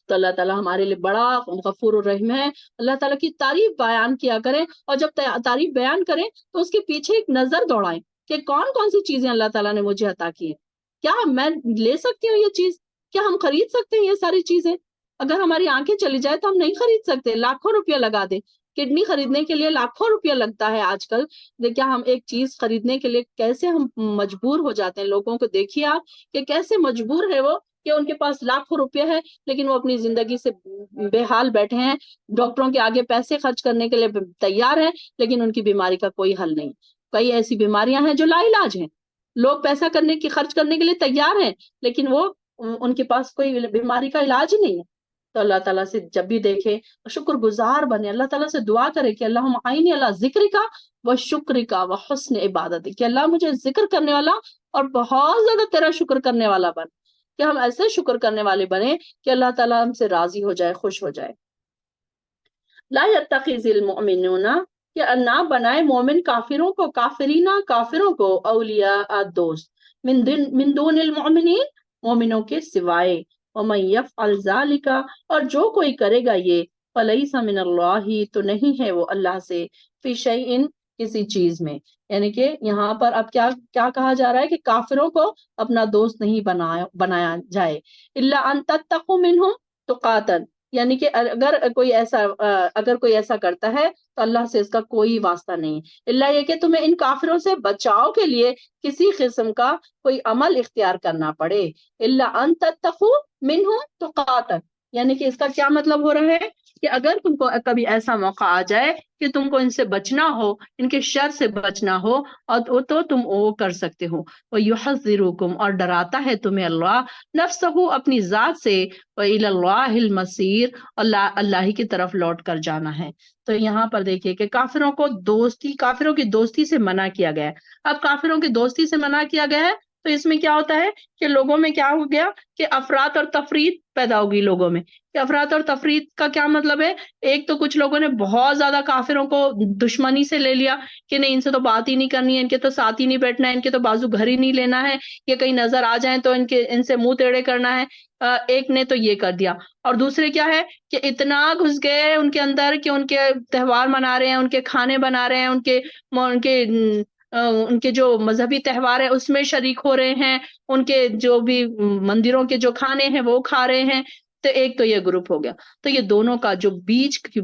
Speaker 1: تو اللہ تعالیٰ ہمارے لیے بڑا غفور الرحیم ہے۔ اللہ تعالیٰ کی تعریف بیان کیا کریں، اور جب تعریف بیان کریں تو اس کے پیچھے ایک نظر دوڑائیں کہ کون کون سی چیزیں اللہ تعالیٰ نے مجھے عطا کی ہیں۔ کیا میں لے سکتی ہوں یہ چیز؟ کیا ہم خرید سکتے ہیں یہ ساری چیزیں؟ اگر ہماری آنکھیں چلی جائے تو ہم نہیں خرید سکتے، لاکھوں روپیہ لگا دیں، کڈنی خریدنے کے لیے لاکھوں روپیہ لگتا ہے آج کل۔ کیا ہم ایک چیز خریدنے کے لیے کیسے ہم مجبور ہو جاتے ہیں؟ لوگوں کو دیکھیے آپ کہ کیسے مجبور ہے وہ، کہ ان کے پاس لاکھوں روپیہ ہے لیکن وہ اپنی زندگی سے بے حال بیٹھے ہیں، ڈاکٹروں کے آگے پیسے خرچ کرنے کے لیے تیار ہیں لیکن ان کی بیماری کا کوئی حل نہیں۔ کئی ایسی بیماریاں ہیں جو لا علاج ہیں، لوگ پیسہ خرچ کرنے کے لیے تیار ہیں لیکن وہ ان کے پاس کوئی بیماری کا علاج ہی نہیں ہے۔ تو اللہ تعالیٰ سے جب بھی دیکھیں شکر گزار بنے، اللہ تعالیٰ سے دعا کرے کہ اللہ معینی اللہ ذکر کا و شکر کا و حسن عبادت، کہ اللہ مجھے ذکر کرنے والا اور بہت زیادہ تیرا شکر کرنے والا بن، کہ ہم ایسے شکر کرنے والے بنے کہ اللہ تعالیٰ ہم سے راضی ہو جائے، خوش ہو جائے۔ لا يتخذ المؤمنون، کہ نہ بنائے مومن کافروں کو، کافروں کو اولیاء دوست، من دون المؤمنین، مومنوں کے سوائے، ومن يفعل ذلك، اور جو کوئی کرے گا یہ، فلیس من اللہ، تو نہیں ہے وہ اللہ سے، فی شیء، کسی چیز میں۔ یعنی کہ یہاں پر اب کیا کہا جا رہا ہے کہ کافروں کو اپنا دوست نہیں بنایا جائے، الا ان تتقوا منہم تقاتا، یعنی کہ اگر کوئی ایسا کرتا ہے تو اللہ سے اس کا کوئی واسطہ نہیں، اللہ یہ کہ تمہیں ان کافروں سے بچاؤ کے لیے کسی قسم کا کوئی عمل اختیار کرنا پڑے، اللہ ان تتقوا منہم تقاتا، یعنی کہ اس کا کیا مطلب ہو رہا ہے کہ اگر تم کو کبھی ایسا موقع آ جائے کہ تم کو ان سے بچنا ہو، ان کے شر سے بچنا ہو، اور تو تم وہ کر سکتے ہو۔ وَيُحَذِّرُكُمْ، اور ڈراتا ہے تمہیں اللہ، نفسہ، اپنی ذات سے، وَإِلَى اللَّهِ الْمَصِيرُ، اللہ ہی کی طرف لوٹ کر جانا ہے۔ تو یہاں پر دیکھیے کہ کافروں کی دوستی سے منع کیا گیا ہے۔ اب کافروں کی دوستی سے منع کیا گیا ہے تو اس میں کیا ہوتا ہے کہ لوگوں میں کیا ہو گیا کہ افراط اور تفریط پیدا ہوگی لوگوں میں۔ کہ افراط اور تفریط کا کیا مطلب ہے؟ ایک تو کچھ لوگوں نے بہت زیادہ کافروں کو دشمنی سے لے لیا کہ نہیں، ان سے تو بات ہی نہیں کرنی ہے، ان کے تو ساتھ ہی نہیں بیٹھنا ہے، ان کے تو بازو گھر ہی نہیں لینا ہے، یہ کہیں نظر آ جائیں تو ان سے منہ ٹیڑے کرنا ہے۔ ایک نے تو یہ کر دیا، اور دوسرے کیا ہے کہ اتنا گھس گئے ان کے اندر کہ ان کے تہوار منا رہے ہیں، ان کے کھانے بنا رہے ہیں، ان کے جو مذہبی تہوار ہے اس میں شریک ہو رہے ہیں، ان کے جو بھی مندروں کے جو کھانے ہیں وہ کھا رہے ہیں۔ تو ایک تو یہ گروپ ہو گیا۔ تو یہ دونوں کا جو بیچ کی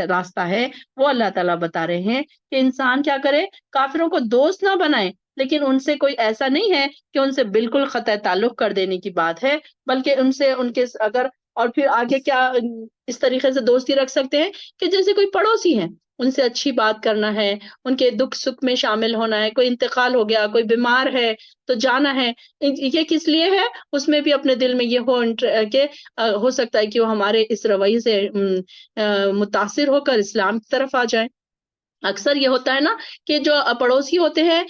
Speaker 1: راستہ ہے وہ اللہ تعالیٰ بتا رہے ہیں کہ انسان کیا کرے، کافروں کو دوست نہ بنائے، لیکن ان سے کوئی ایسا نہیں ہے کہ ان سے بالکل قطع تعلق کر دینے کی بات ہے، بلکہ ان کے اگر، اور پھر آگے کیا اس طریقے سے دوستی رکھ سکتے ہیں کہ جیسے کوئی پڑوسی ہیں ان سے اچھی بات کرنا ہے، ان کے دکھ سکھ میں شامل ہونا ہے، کوئی انتقال ہو گیا، کوئی بیمار ہے تو جانا ہے۔ یہ کس لیے ہے؟ اس میں بھی اپنے دل میں یہ کہ ہو سکتا ہے کہ وہ ہمارے اس رویے سے متاثر ہو کر اسلام کی طرف آ جائیں۔ اکثر یہ ہوتا ہے نا کہ جو پڑوسی ہوتے ہیں،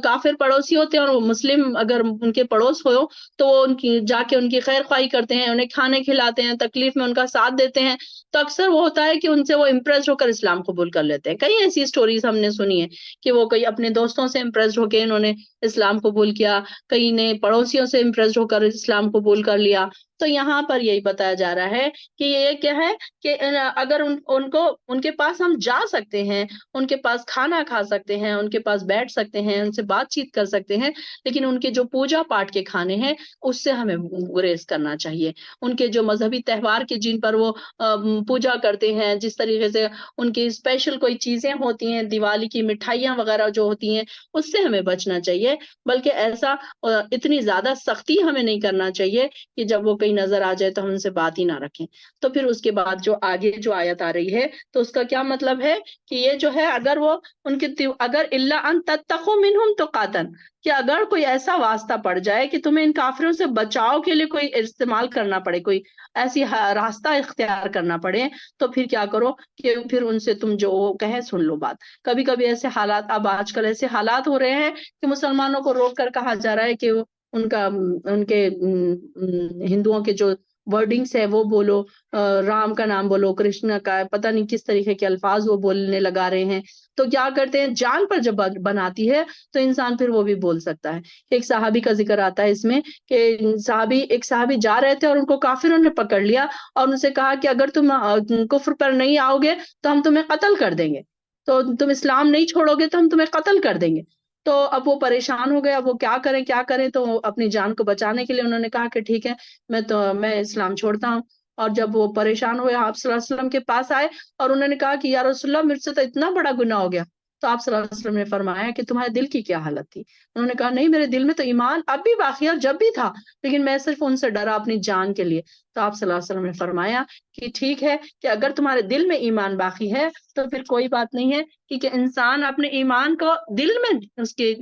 Speaker 1: کافر پڑوسی ہوتے ہیں، اور وہ مسلم اگر ان کے پڑوس ہو تو وہ جا کے ان کی خیر خواہی کرتے ہیں، انہیں کھانے کھلاتے ہیں، تکلیف میں ان کا ساتھ دیتے ہیں، تو اکثر وہ ہوتا ہے کہ ان سے وہ امپریس ہو کر اسلام قبول کر لیتے ہیں۔ کئی ایسی سٹوریز ہم نے سنی ہے کہ وہ کئی اپنے دوستوں سے امپریس ہو کے انہوں نے اسلام قبول کیا، کئی نے پڑوسیوں سے امپریس ہو کر اسلام قبول کر لیا۔ تو یہاں پر یہی بتایا جا رہا ہے کہ یہ کیا ہے کہ اگر ان کے پاس ہم جا سکتے ہیں ان کے پاس کھانا کھا سکتے ہیں، ان کے پاس بیٹھ سکتے ہیں، ان سے بات چیت کر سکتے ہیں، لیکن ان کے جو پوجا پاٹ کے کھانے ہیں اس سے ہمیں گریز کرنا چاہیے۔ ان کے جو مذہبی تہوار کے جن پر وہ پوجا کرتے ہیں، جس طریقے سے ان کی اسپیشل کوئی چیزیں ہوتی ہیں، دیوالی کی مٹھائیاں وغیرہ جو ہوتی ہیں، اس سے ہمیں بچنا چاہیے۔ بلکہ ایسا اتنی زیادہ سختی ہمیں نہیں کرنا چاہیے کہ جب وہ کہیں نظر آ جائے تو ہم ان سے بات ہی نہ رکھیں۔ تو پھر اس کے بعد جو آگے جو آیت آ رہی ہے تو اس کا کیا مطلب ہے کہ یہ جو ہے اگر وہ ان کی اگر الا ان تتقوا منہم تقاتن، کہ اگر کوئی ایسا واسطہ پڑ جائے کہ تمہیں ان کافروں سے بچاؤ کے لیے کوئی استعمال کرنا پڑے، کوئی ایسی راستہ اختیار کرنا پڑے، تو پھر کیا کرو کہ پھر ان سے تم جو وہ کہیں سن لو بات۔ کبھی کبھی ایسے حالات، اب آج کل ایسے حالات ہو رہے ہیں کہ مسلمانوں کو روک کر کہا جا رہا ہے کہ ان کا ان کے ہندوؤں کے جو ورڈنگس ہے وہ بولو، رام کا نام بولو، کرشنا کا، پتہ نہیں کس طریقے کے الفاظ وہ بولنے لگا رہے ہیں۔ تو کیا کرتے ہیں، جان پر جب بناتی ہے تو انسان پھر وہ بھی بول سکتا ہے۔ ایک صحابی کا ذکر آتا ہے اس میں کہ ایک صحابی جا رہے تھے اور ان کو کافروں نے پکڑ لیا اور ان سے کہا کہ اگر تم کفر پر نہیں آؤ گے تو ہم تمہیں قتل کر دیں گے، تو تم اسلام نہیں چھوڑو گے تو ہم تمہیں قتل کر دیں گے۔ تو اب وہ پریشان ہو گئے، اب وہ کیا کریں، تو اپنی جان کو بچانے کے لیے انہوں نے کہا کہ ٹھیک ہے میں اسلام چھوڑتا ہوں۔ اور جب وہ پریشان ہوئے آپ صلی اللہ علیہ وسلم کے پاس آئے اور انہوں نے کہا کہ یا رسول اللہ، مجھ سے تو اتنا بڑا گناہ ہو گیا۔ تو آپ صلی اللہ علیہ وسلم نے فرمایا کہ تمہارے دل کی کیا حالت تھی؟ انہوں نے کہا نہیں، میرے دل میں تو ایمان اب بھی باقی ہے، جب بھی تھا، لیکن میں صرف ان سے ڈرا اپنی جان کے لیے۔ تو آپ صلی اللہ علیہ وسلم نے فرمایا کہ ٹھیک ہے کہ اگر تمہارے دل میں ایمان باقی ہے تو پھر کوئی بات نہیں ہے، کیونکہ انسان اپنے ایمان کو دل میں اس کی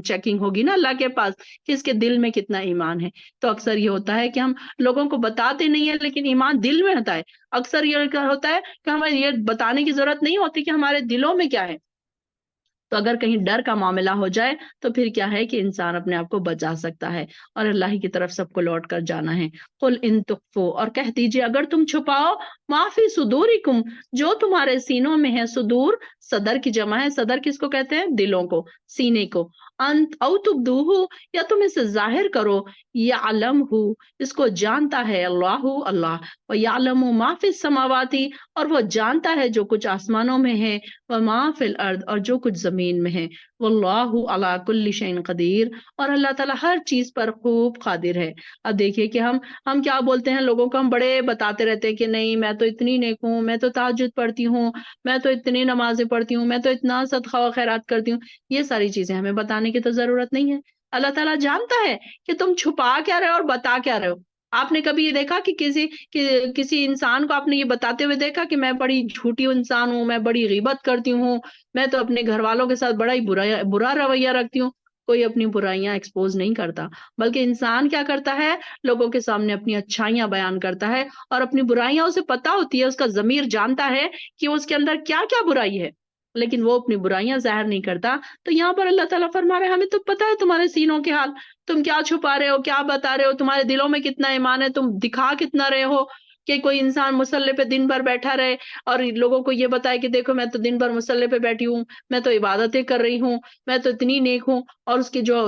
Speaker 1: چیکنگ ہوگی نا اللہ کے پاس کہ اس کے دل میں کتنا ایمان ہے۔ تو اکثر یہ ہوتا ہے کہ ہم لوگوں کو بتاتے نہیں ہیں لیکن ایمان دل میں ہوتا ہے۔ اکثر یہ ہوتا ہے کہ ہمیں یہ بتانے کی ضرورت نہیں ہوتی کہ ہمارے دلوں میں کیا ہے۔ تو اگر کہیں ڈر کا معاملہ ہو جائے تو پھر کیا ہے کہ انسان اپنے آپ کو بچا سکتا ہے، اور اللہ ہی کی طرف سب کو لوٹ کر جانا ہے۔ قل ان تخفوا، اور کہہ دیجئے اگر تم چھپاؤ، ما فی صدورکم، جو تمہارے سینوں میں ہے، صدور صدر کی جمع ہے، صدر کس کو کہتے ہیں؟ دلوں کو، سینے کو، انت او تبدوہ، یا تم اسے ظاہر کرو، یعلمہ، اس کو جانتا ہے اللہ، ویعلم ما فی السماوات، اور وہ جانتا ہے جو کچھ آسمانوں میں ہے، وما فی الارض، اور جو کچھ زمین میں ہے، واللہ علی کل شیء قدیر، اور اللہ تعالیٰ ہر چیز پر خوب قادر ہے۔ اب دیکھیے کہ ہم کیا بولتے ہیں، لوگوں کو ہم بڑے بتاتے رہتے ہیں کہ نہیں میں تو اتنی نیک ہوں، میں تو تہجد پڑھتی ہوں، میں تو اتنی نمازیں پڑھتی ہوں، میں تو اتنا صدقہ و خیرات کرتی ہوں۔ یہ ساری چیزیں ہمیں بتانے کی تو ضرورت نہیں ہے۔ اللہ تعالیٰ جانتا ہے کہ تم چھپا کیا رہے ہو اور بتا کیا رہے ہو۔ آپ نے کبھی یہ دیکھا کہ کسی انسان کو آپ نے یہ بتاتے ہوئے دیکھا کہ میں بڑی جھوٹی انسان ہوں، میں بڑی غیبت کرتی ہوں، میں تو اپنے گھر والوں کے ساتھ بڑا ہی برا رویہ رکھتی ہوں؟ کوئی اپنی برائیاں ایکسپوز نہیں کرتا، بلکہ انسان کیا کرتا ہے، لوگوں کے سامنے اپنی اچھائیاں بیان کرتا ہے، اور اپنی برائیاں اسے پتا ہوتی ہے، اس کا ضمیر جانتا ہے کہ اس کے اندر کیا کیا برائی ہے، لیکن وہ اپنی برائیاں ظاہر نہیں کرتا۔ تو یہاں پر اللہ تعالیٰ فرما رہے ہیں ہمیں تو پتا ہے تمہارے سینوں کے حال، تم کیا چھپا رہے ہو، کیا بتا رہے ہو، تمہارے دلوں میں کتنا ایمان ہے، تم دکھا کتنا رہے ہو۔ کہ کوئی انسان مصلی پہ دن بھر بیٹھا رہے اور لوگوں کو یہ بتائے کہ دیکھو میں تو دن بھر مصلی پہ بیٹھی ہوں، میں تو عبادتیں کر رہی ہوں، میں تو اتنی نیک ہوں، اور اس کے جو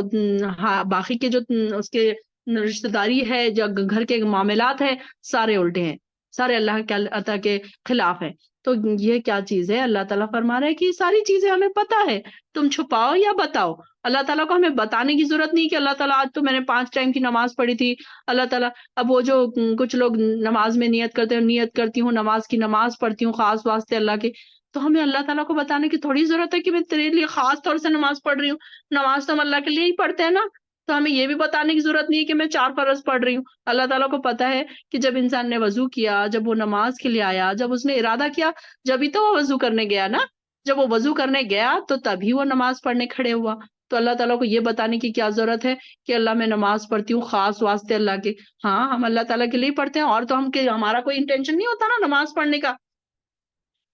Speaker 1: باقی کے جو اس کے رشتہ داری ہے، جو گھر کے معاملات ہیں، سارے الٹے ہیں، سارے اللہ کے خلاف ہیں۔ تو یہ کیا چیز ہے؟ اللہ تعالیٰ فرما رہا ہے کہ یہ ساری چیزیں ہمیں پتا ہے، تم چھپاؤ یا بتاؤ۔ اللہ تعالیٰ کو ہمیں بتانے کی ضرورت نہیں کہ اللہ تعالیٰ آج تو میں نے 5 ٹائم کی نماز پڑھی تھی، اللہ تعالیٰ اب وہ جو کچھ لوگ نماز میں نیت کرتے ہیں، نیت کرتی ہوں نماز کی، نماز پڑھتی ہوں خاص واسطے اللہ کے، تو ہمیں اللہ تعالیٰ کو بتانے کی تھوڑی ضرورت ہے کہ میں تیرے لیے خاص طور سے نماز پڑھ رہی ہوں۔ نماز تو ہم اللہ کے لیے ہی پڑھتے ہیں نا، تو ہمیں یہ بھی بتانے کی ضرورت نہیں ہے کہ میں 4 فرض پڑھ رہی ہوں۔ اللہ تعالیٰ کو پتا ہے کہ جب انسان نے وضو کیا، جب وہ نماز کے لیے آیا، جب اس نے ارادہ کیا، جبھی تو وہ وضو کرنے گیا نا، جب وہ وضو کرنے گیا تو تبھی وہ نماز پڑھنے کھڑے ہوا۔ تو اللہ تعالیٰ کو یہ بتانے کی کیا ضرورت ہے کہ اللہ میں نماز پڑھتی ہوں خاص واسطے اللہ کے؟ ہاں ہم اللہ تعالیٰ کے لیے پڑھتے ہیں، اور تو ہمارا کوئی انٹینشن نہیں ہوتا نا نماز پڑھنے کا۔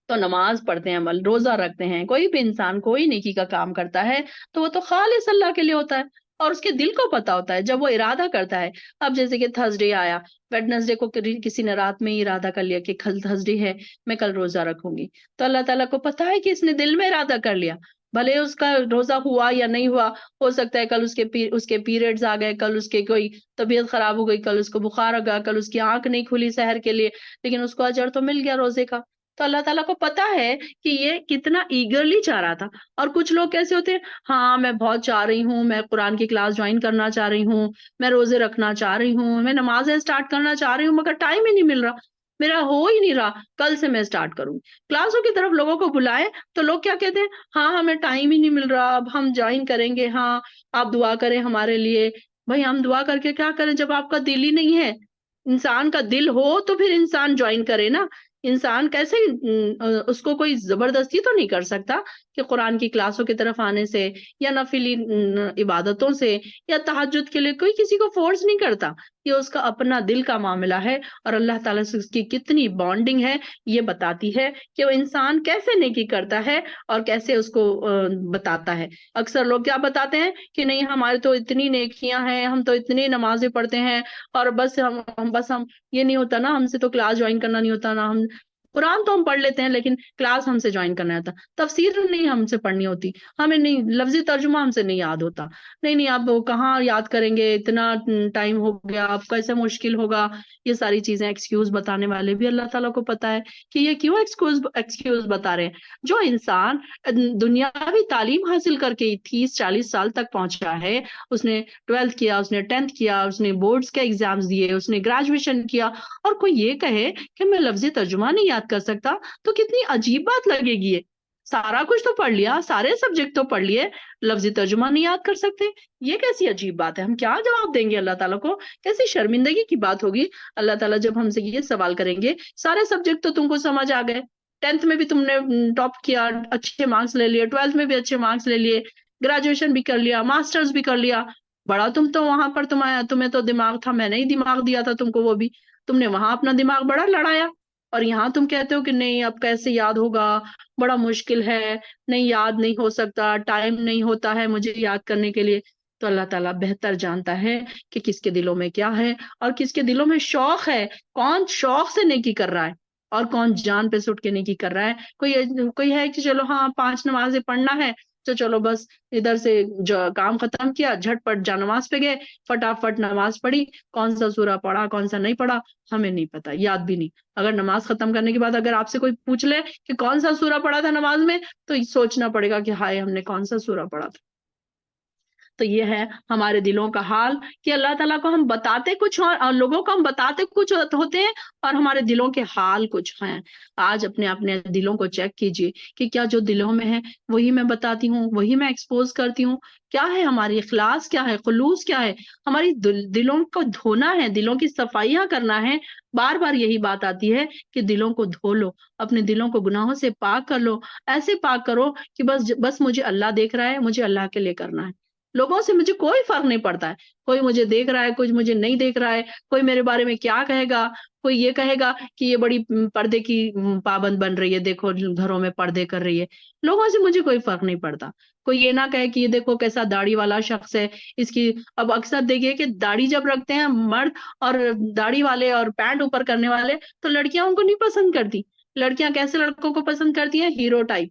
Speaker 1: تو نماز پڑھتے ہیں، عمل روزہ رکھتے ہیں، کوئی بھی انسان کوئی نیکی کا کام کرتا ہے تو وہ تو خالص اللہ کے لیے ہوتا ہے، اور اس کے دل کو پتا ہوتا ہے جب وہ ارادہ کرتا ہے۔ اب جیسے کہ تھرسڈے آیا، ویڈنسڈے کو کسی نے رات میں ہی ارادہ کر لیا کہ کل تھرسڈے ہے، میں کل روزہ رکھوں گی، تو اللہ تعالیٰ کو پتا ہے کہ اس نے دل میں ارادہ کر لیا، بھلے اس کا روزہ ہوا یا نہیں ہوا، ہو سکتا ہے کل اس کے پیریڈز آ گئے، کل اس کے کوئی طبیعت خراب ہو گئی، کل اس کو بخار آ گیا، کل اس کی آنکھ نہیں کھلی سحر کے لیے، لیکن اس کو اجر تو مل گیا روزے کا۔ تو اللہ تعالیٰ کو پتا ہے کہ یہ کتنا ایگرلی چاہ رہا تھا. اور کچھ لوگ کیسے ہوتے ہیں، ہاں میں بہت چاہ رہی ہوں، میں قرآن کی کلاس جوائن کرنا چاہ رہی ہوں، میں روزے رکھنا چاہ رہی ہوں، میں نمازیں اسٹارٹ کرنا چاہ رہی ہوں، مگر ٹائم ہی نہیں مل رہا، میرا ہو ہی نہیں رہا، کل سے میں اسٹارٹ کروں. کلاسوں کی طرف لوگوں کو بلائے تو لوگ کیا کہتے ہیں، ہاں ہمیں ٹائم ہی نہیں مل رہا، اب ہم جوائن کریں گے، ہاں آپ دعا کریں ہمارے لیے. بھائی ہم دعا کر کے کیا کریں جب آپ کا دل ہی نہیں ہے؟ انسان کا دل ہو تو پھر انسان جوائن کرے نا. انسان کیسے اس کو کوئی زبردستی تو نہیں کر سکتا کہ قرآن کی کلاسوں کی طرف آنے سے یا نفلی عبادتوں سے یا تہجد کے لیے کوئی کسی کو فورس نہیں کرتا. یہ اس کا اپنا دل کا معاملہ ہے، اور اللہ تعالیٰ سے اس کی کتنی بانڈنگ ہے یہ بتاتی ہے کہ وہ انسان کیسے نیکی کرتا ہے اور کیسے اس کو بتاتا ہے. اکثر لوگ کیا بتاتے ہیں کہ نہیں ہمارے تو اتنی نیکیاں ہیں، ہم تو اتنی نمازیں پڑھتے ہیں، اور بس ہم یہ نہیں ہوتا نا، ہم سے تو کلاس جوائن کرنا نہیں ہوتا نا، ہم قرآن تو ہم پڑھ لیتے ہیں لیکن کلاس ہم سے جوائن کرنا ہوتا، تفسیر نہیں ہم سے پڑھنی ہوتی، ہمیں نہیں، لفظی ترجمہ ہم سے نہیں یاد ہوتا. نہیں آپ وہ کہاں یاد کریں گے، اتنا ٹائم ہو گیا، آپ کو ایسا مشکل ہوگا. یہ ساری چیزیں ایکسکیوز بتانے والے بھی اللہ تعالیٰ کو پتا ہے کہ یہ کیوں ایکسکیوز بتا رہے ہیں. جو انسان دنیاوی تعلیم حاصل کر کے 30-40 سال تک پہنچا ہے، اس نے 12th کیا، اس نے 10th کیا، اس نے بورڈز کے ایگزامز دیے، اس نے گریجویشن کیا، اور کوئی یہ کہے کہ میں لفظی ترجمہ نہیں یاد کر سکتا، تو کتنی عجیب بات لگے گی. یہ سارا کچھ تو پڑھ لیا، سارے سبجیکٹ تو پڑھ لیے، لفظی ترجمہ نہیں یاد کر سکتے، یہ کیسی عجیب بات ہے؟ ہم کیا جواب دیں گے اللہ تعالیٰ کو؟ کیسی شرمندگی کی بات ہوگی. اللہ تعالیٰ جب ہم سے یہ سوال کریں گے، سارے سبجیکٹ تو تم کو سمجھ آ گئے، 10th میں بھی تم نے ٹاپ کیا، اچھے مارکس لے لیے، 12th میں بھی اچھے مارکس لے لیے، گریجویشن بھی کر لیا، ماسٹرز بھی کر لیا، بڑا تم تو وہاں پر تمہیں تو دماغ تھا، میں نہیں دماغ دیا تھا تم کو، وہ بھی تم نے وہاں اپنا دماغ بڑا لڑایا، اور یہاں تم کہتے ہو کہ نہیں اب کیسے یاد ہوگا، بڑا مشکل ہے، نہیں یاد نہیں ہو سکتا، ٹائم نہیں ہوتا ہے مجھے یاد کرنے کے لیے. تو اللہ تعالیٰ بہتر جانتا ہے کہ کس کے دلوں میں کیا ہے اور کس کے دلوں میں شوق ہے، کون شوق سے نیکی کر رہا ہے اور کون جان پہ سٹ کے نیکی کر رہا ہے. کوئی ہے کہ چلو ہاں 5 نمازیں پڑھنا ہے تو چلو بس ادھر سے جو کام ختم کیا، جھٹ پٹ جا نماز پہ گئے، فٹافٹ نماز پڑھی، کون سا سورہ پڑھا کون سا نہیں پڑھا ہمیں نہیں پتا، یاد بھی نہیں. اگر نماز ختم کرنے کے بعد اگر آپ سے کوئی پوچھ لے کہ کون سا سورہ پڑھا تھا نماز میں، تو سوچنا پڑے گا کہ ہائے ہم نے کون سا سورہ پڑھا تھا. تو یہ ہے ہمارے دلوں کا حال کہ اللہ تعالیٰ کو ہم بتاتے کچھ اور لوگوں کو ہم بتاتے کچھ ہوتے ہیں اور ہمارے دلوں کے حال کچھ ہیں. آج اپنے دلوں کو چیک کیجئے کہ کیا جو دلوں میں ہے وہی میں بتاتی ہوں، وہی میں ایکسپوز کرتی ہوں. کیا ہے ہماری اخلاص، کیا ہے خلوص، کیا ہے ہماری دلوں کو دھونا ہے، دلوں کی صفائیاں کرنا ہے. بار بار یہی بات آتی ہے کہ دلوں کو دھو لو، اپنے دلوں کو گناہوں سے پاک کر لو، ایسے پاک کرو کہ بس مجھے اللہ دیکھ رہا ہے، مجھے اللہ کے لیے کرنا ہے. لوگوں سے مجھے کوئی فرق نہیں پڑتا ہے، کوئی مجھے دیکھ رہا ہے، کوئی مجھے نہیں دیکھ رہا ہے، کوئی میرے بارے میں کیا کہے گا، کوئی یہ کہے گا کہ یہ بڑی پردے کی پابند بن رہی ہے، دیکھو گھروں میں پردے کر رہی ہے. لوگوں سے مجھے کوئی فرق نہیں پڑتا. کوئی یہ نہ کہے کہ یہ دیکھو کیسا داڑھی والا شخص ہے، اس کی اب اکثر دیکھیے کہ داڑھی جب رکھتے ہیں مرد اور داڑھی والے اور پینٹ اوپر کرنے والے تو لڑکیاں ان کو نہیں پسند کرتی. لڑکیاں کیسے لڑکوں کو پسند کرتی ہیں؟ ہیرو ٹائپ،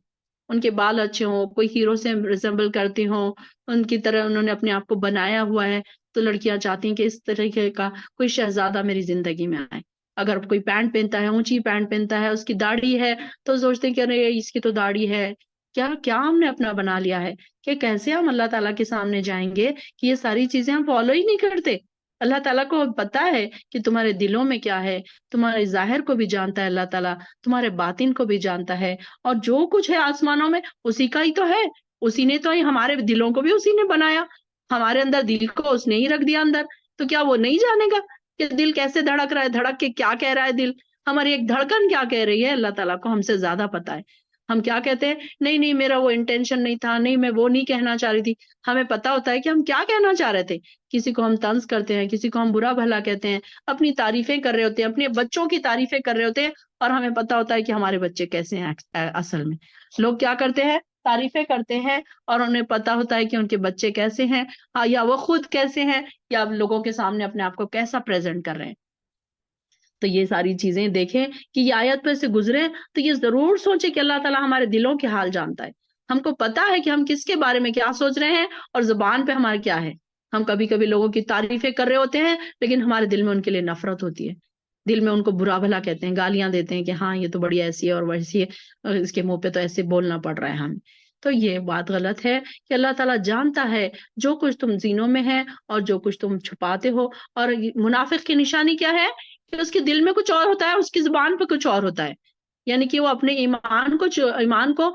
Speaker 1: ان کے بال اچھے ہوں، کوئی ہیرو سے ریزمبل کرتی ہوں، ان کی طرح انہوں نے اپنے آپ کو بنایا ہوا ہے. تو لڑکیاں چاہتی ہیں کہ اس طریقے کا کوئی شہزادہ میری زندگی میں آئے. اگر کوئی پینٹ پہنتا ہے، اونچی پینٹ پہنتا ہے، اس کی داڑھی ہے تو سوچتے ہیں کہ ارے اس کی تو داڑھی ہے، کیا ہم نے اپنا بنا لیا ہے کہ کیسے ہم اللہ تعالیٰ کے سامنے جائیں گے کہ یہ ساری چیزیں ہم فالو ہی نہیں کرتے. اللہ تعالیٰ کو پتا ہے کہ تمہارے دلوں میں کیا ہے، تمہارے ظاہر کو بھی جانتا ہے اللہ تعالیٰ، تمہارے باطن کو بھی جانتا ہے، اور جو کچھ ہے آسمانوں میں اسی کا ہی تو ہے. اسی نے تو ہمارے دلوں کو بھی اسی نے بنایا، ہمارے اندر دل کو اس نے ہی رکھ دیا اندر. تو کیا وہ نہیں جانے گا کہ دل کیسے دھڑک رہا ہے، دھڑک کے کیا کہہ رہا ہے دل، ہماری ایک دھڑکن کیا کہہ رہی ہے؟ اللہ تعالیٰ کو ہم سے زیادہ پتا ہے. ہم کیا کہتے ہیں، نہیں میرا وہ انٹینشن نہیں تھا، نہیں میں وہ نہیں کہنا چاہ رہی تھی. ہمیں پتا ہوتا ہے کہ ہم کیا کہنا چاہ رہے تھے. کسی کو ہم طنز کرتے ہیں، کسی کو ہم برا بھلا کہتے ہیں، اپنی تعریفیں کر رہے ہوتے ہیں، اپنے بچوں کی تعریفیں کر رہے ہوتے ہیں، اور ہمیں پتا ہوتا ہے کہ ہمارے بچے کیسے ہیں. اصل میں لوگ کیا کرتے ہیں، تعریفیں کرتے ہیں، اور انہیں پتا ہوتا ہے کہ ان کے بچے کیسے ہیں، یا وہ خود کیسے ہیں، یا لوگوں کے سامنے اپنے آپ کو کیسا پریزنٹ کر رہے ہیں. تو یہ ساری چیزیں دیکھیں کہ یہ آیت پہ سے گزرے تو یہ ضرور سوچے کہ اللہ تعالیٰ ہمارے دلوں کے حال جانتا ہے. ہم کو پتا ہے کہ ہم کس کے بارے میں کیا سوچ رہے ہیں اور زبان پہ ہمارے کیا ہے. ہم کبھی کبھی لوگوں کی تعریفیں کر رہے ہوتے ہیں لیکن ہمارے دل میں ان کے لیے نفرت ہوتی ہے. دل میں ان کو برا بھلا کہتے ہیں، گالیاں دیتے ہیں کہ ہاں یہ تو بڑی ایسی ہے اور ویسی ہے، اور اس کے منہ پہ تو ایسے بولنا پڑ رہا ہے ہمیں. تو یہ بات غلط ہے کہ اللہ تعالیٰ جانتا ہے جو کچھ تم زینوں میں ہے اور جو کچھ تم چھپاتے ہو. اور منافق کی نشانی کیا ہے کہ اس کے دل میں کچھ اور ہوتا ہے، اس کی زبان پہ کچھ اور ہوتا ہے. یعنی کہ وہ اپنے ایمان کو